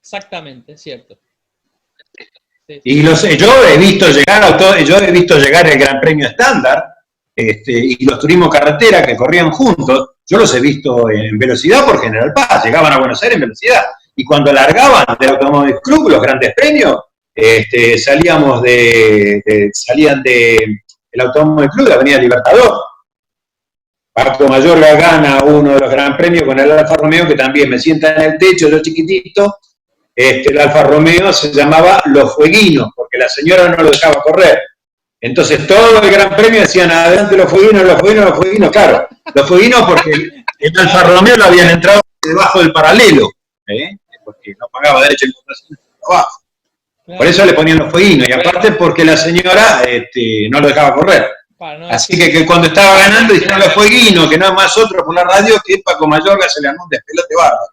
Exactamente, es cierto. Sí. Y yo he visto llegar el Gran Premio estándar, y los turismos carretera que corrían juntos, yo los he visto en velocidad por General Paz, llegaban a Buenos Aires en velocidad, y cuando largaban del Automóvil Club, los grandes premios, salían del Automóvil Club de Avenida Libertador. Paco Mayorga gana uno de los Gran Premios con el Alfa Romeo, que también me sienta en el techo, yo chiquitito. El Alfa Romeo se llamaba Los Fueguinos, porque la señora no lo dejaba correr. Entonces todo el Gran Premio decían adelante los fueguinos, claro, los fueguinos porque el Alfa Romeo lo habían entrado debajo del paralelo, porque no pagaba derecho de importación abajo. Claro. Por eso le ponían los fueguinos, y aparte porque la señora no lo dejaba correr. Así que cuando estaba ganando dijeron los fueguinos, que no es más otro por la radio, que Paco Mayorga se le armó un despelote bárbaro.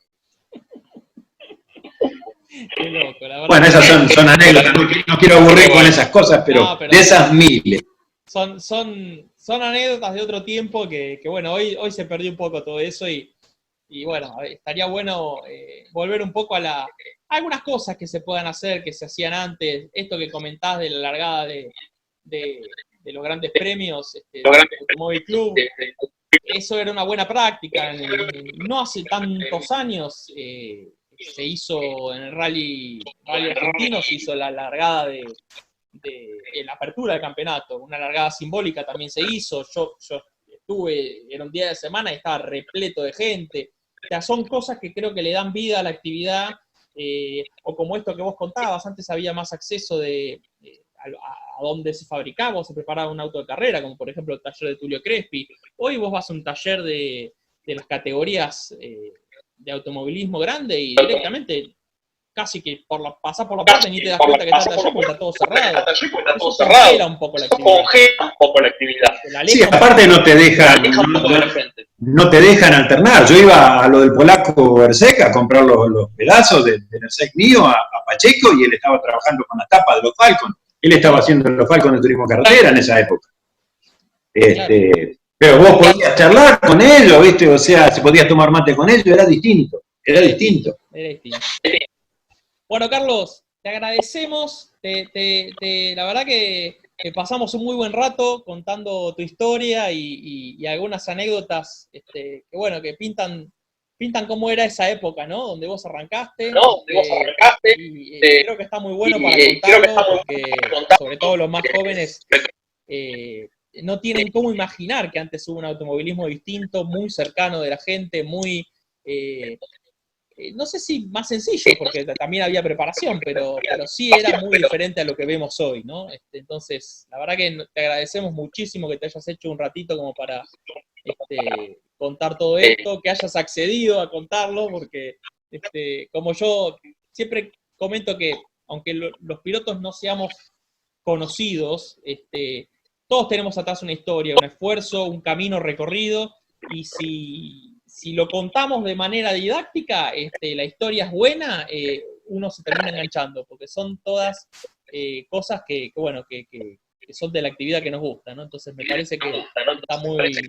Qué loco, la verdad. Bueno, esas son anécdotas, no quiero aburrir con esas cosas, pero de esas miles. Son anécdotas de otro tiempo que bueno, hoy se perdió un poco todo eso y bueno, estaría bueno volver un poco a algunas cosas que se puedan hacer, que se hacían antes, esto que comentás de la largada de los grandes premios, Automóvil Club, eso era una buena práctica. No hace tantos años se hizo en el rally argentino, se hizo la largada de la apertura del campeonato, una largada simbólica también se hizo. Yo estuve, era un día de semana y estaba repleto de gente. O sea, son cosas que creo que le dan vida a la actividad, o como esto que vos contabas, antes había más acceso a dónde se fabricaba o se preparaba un auto de carrera, como por ejemplo el taller de Tulio Crespi. Hoy vos vas a un taller de las categorías de automovilismo grande y directamente casi que pasás por la puerta y ni te das cuenta que estás allí porque está todo cerrado. Eso congela un poco la actividad. Sí, aparte no te dejan alternar. Yo iba a lo del polaco Berseca a comprar los pedazos del Berseca mío a Pacheco y él estaba trabajando con las tapas de los Falcon. Él estaba haciendo los Falcon de turismo carretera en esa época. Pero vos podías charlar con ellos, ¿viste? O sea, si podías tomar mate con ellos, era distinto. Era distinto. Bueno, Carlos, te agradecemos. La verdad que pasamos un muy buen rato contando tu historia y algunas anécdotas que pintan cómo era esa época, ¿no? Donde vos arrancaste. Creo que está muy bueno para contarlo porque, sobre todo los más jóvenes, no tienen cómo imaginar que antes hubo un automovilismo distinto, muy cercano de la gente, muy... no sé si más sencillo, porque también había preparación, pero sí era muy diferente a lo que vemos hoy, ¿no? Entonces, la verdad que te agradecemos muchísimo que te hayas hecho un ratito como para contar todo esto, que hayas accedido a contarlo, porque como yo siempre comento que, aunque los pilotos no seamos conocidos, todos tenemos atrás una historia, un esfuerzo, un camino recorrido, y si lo contamos de manera didáctica, la historia es buena, uno se termina enganchando, porque son todas cosas que son de la actividad que nos gusta, ¿no? Entonces me parece que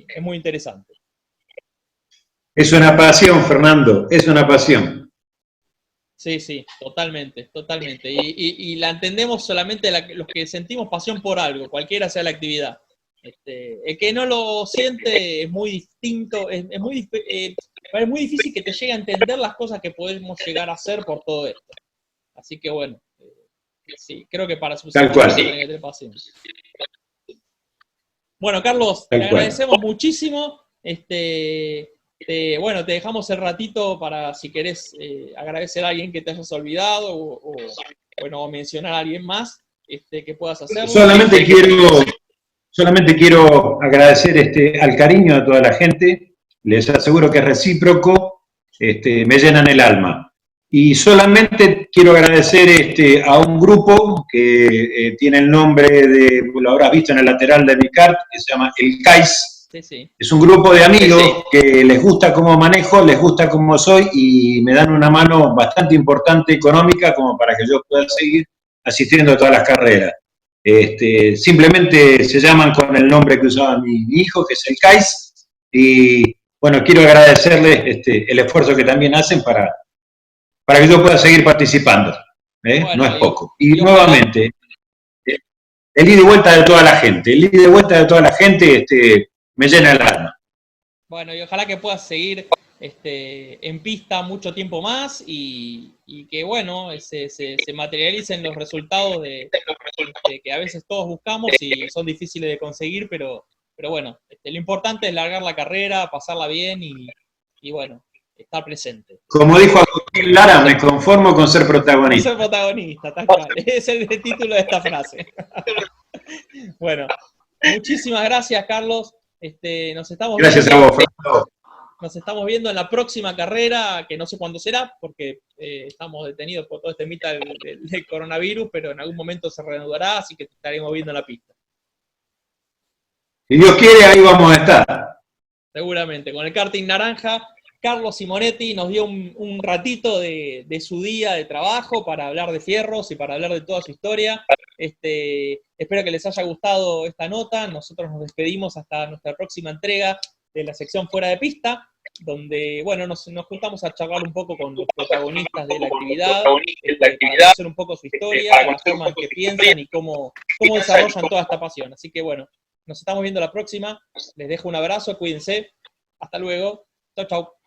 es muy interesante. Es una pasión, Fernando, es una pasión. Sí, totalmente. Y la entendemos solamente los que sentimos pasión por algo, cualquiera sea la actividad. El que no lo siente es muy distinto, es muy difícil que te llegue a entender las cosas que podemos llegar a hacer por todo esto. Así que bueno, sí, creo que para su Tal cual. tiene que tener paciencia. Bueno, Carlos, te agradecemos muchísimo. Te dejamos el ratito para si querés agradecer a alguien que te hayas olvidado o mencionar a alguien más que puedas hacerlo. Solamente quiero agradecer al cariño de toda la gente, les aseguro que es recíproco, me llenan el alma. Y solamente quiero agradecer a un grupo que tiene el nombre lo habrás visto en el lateral de mi kart, que se llama El CAIS. Sí. Es un grupo de amigos que les gusta cómo manejo, les gusta cómo soy y me dan una mano bastante importante económica como para que yo pueda seguir asistiendo a todas las carreras. Simplemente se llaman con el nombre que usaba mi hijo, que es el CAIS, y bueno, quiero agradecerles el esfuerzo que también hacen para que yo pueda seguir participando, bueno, no es poco. Y nuevamente, el ida y vuelta de toda la gente, me llena el alma. Bueno, y ojalá que puedas seguir en pista mucho tiempo más y que, bueno, se materialicen los resultados que a veces todos buscamos y son difíciles de conseguir, pero bueno, lo importante es largar la carrera, pasarla bien y bueno, estar presente. Como dijo Agustín Lara, me conformo con ser protagonista. Ser protagonista, tal cual. Es el título de esta frase. Bueno, muchísimas gracias, Carlos. Nos estamos gracias viendo. A vos, Fernando. Nos estamos viendo en la próxima carrera, que no sé cuándo será, porque estamos detenidos por todo este mito del coronavirus, pero en algún momento se reanudará, así que te estaremos viendo en la pista. Si Dios quiere, ahí vamos a estar. Seguramente. Con el karting naranja, Carlos Simonetti nos dio un ratito de su día de trabajo para hablar de fierros y para hablar de toda su historia. Espero que les haya gustado esta nota. Nosotros nos despedimos hasta nuestra próxima entrega de la sección Fuera de Pista, donde, bueno, nos juntamos a charlar un poco con los protagonistas de la actividad, para conocer un poco su historia, la forma en que piensan y cómo desarrollan toda esta pasión. Así que, bueno, nos estamos viendo la próxima. Les dejo un abrazo, cuídense. Hasta luego. Chau, chau.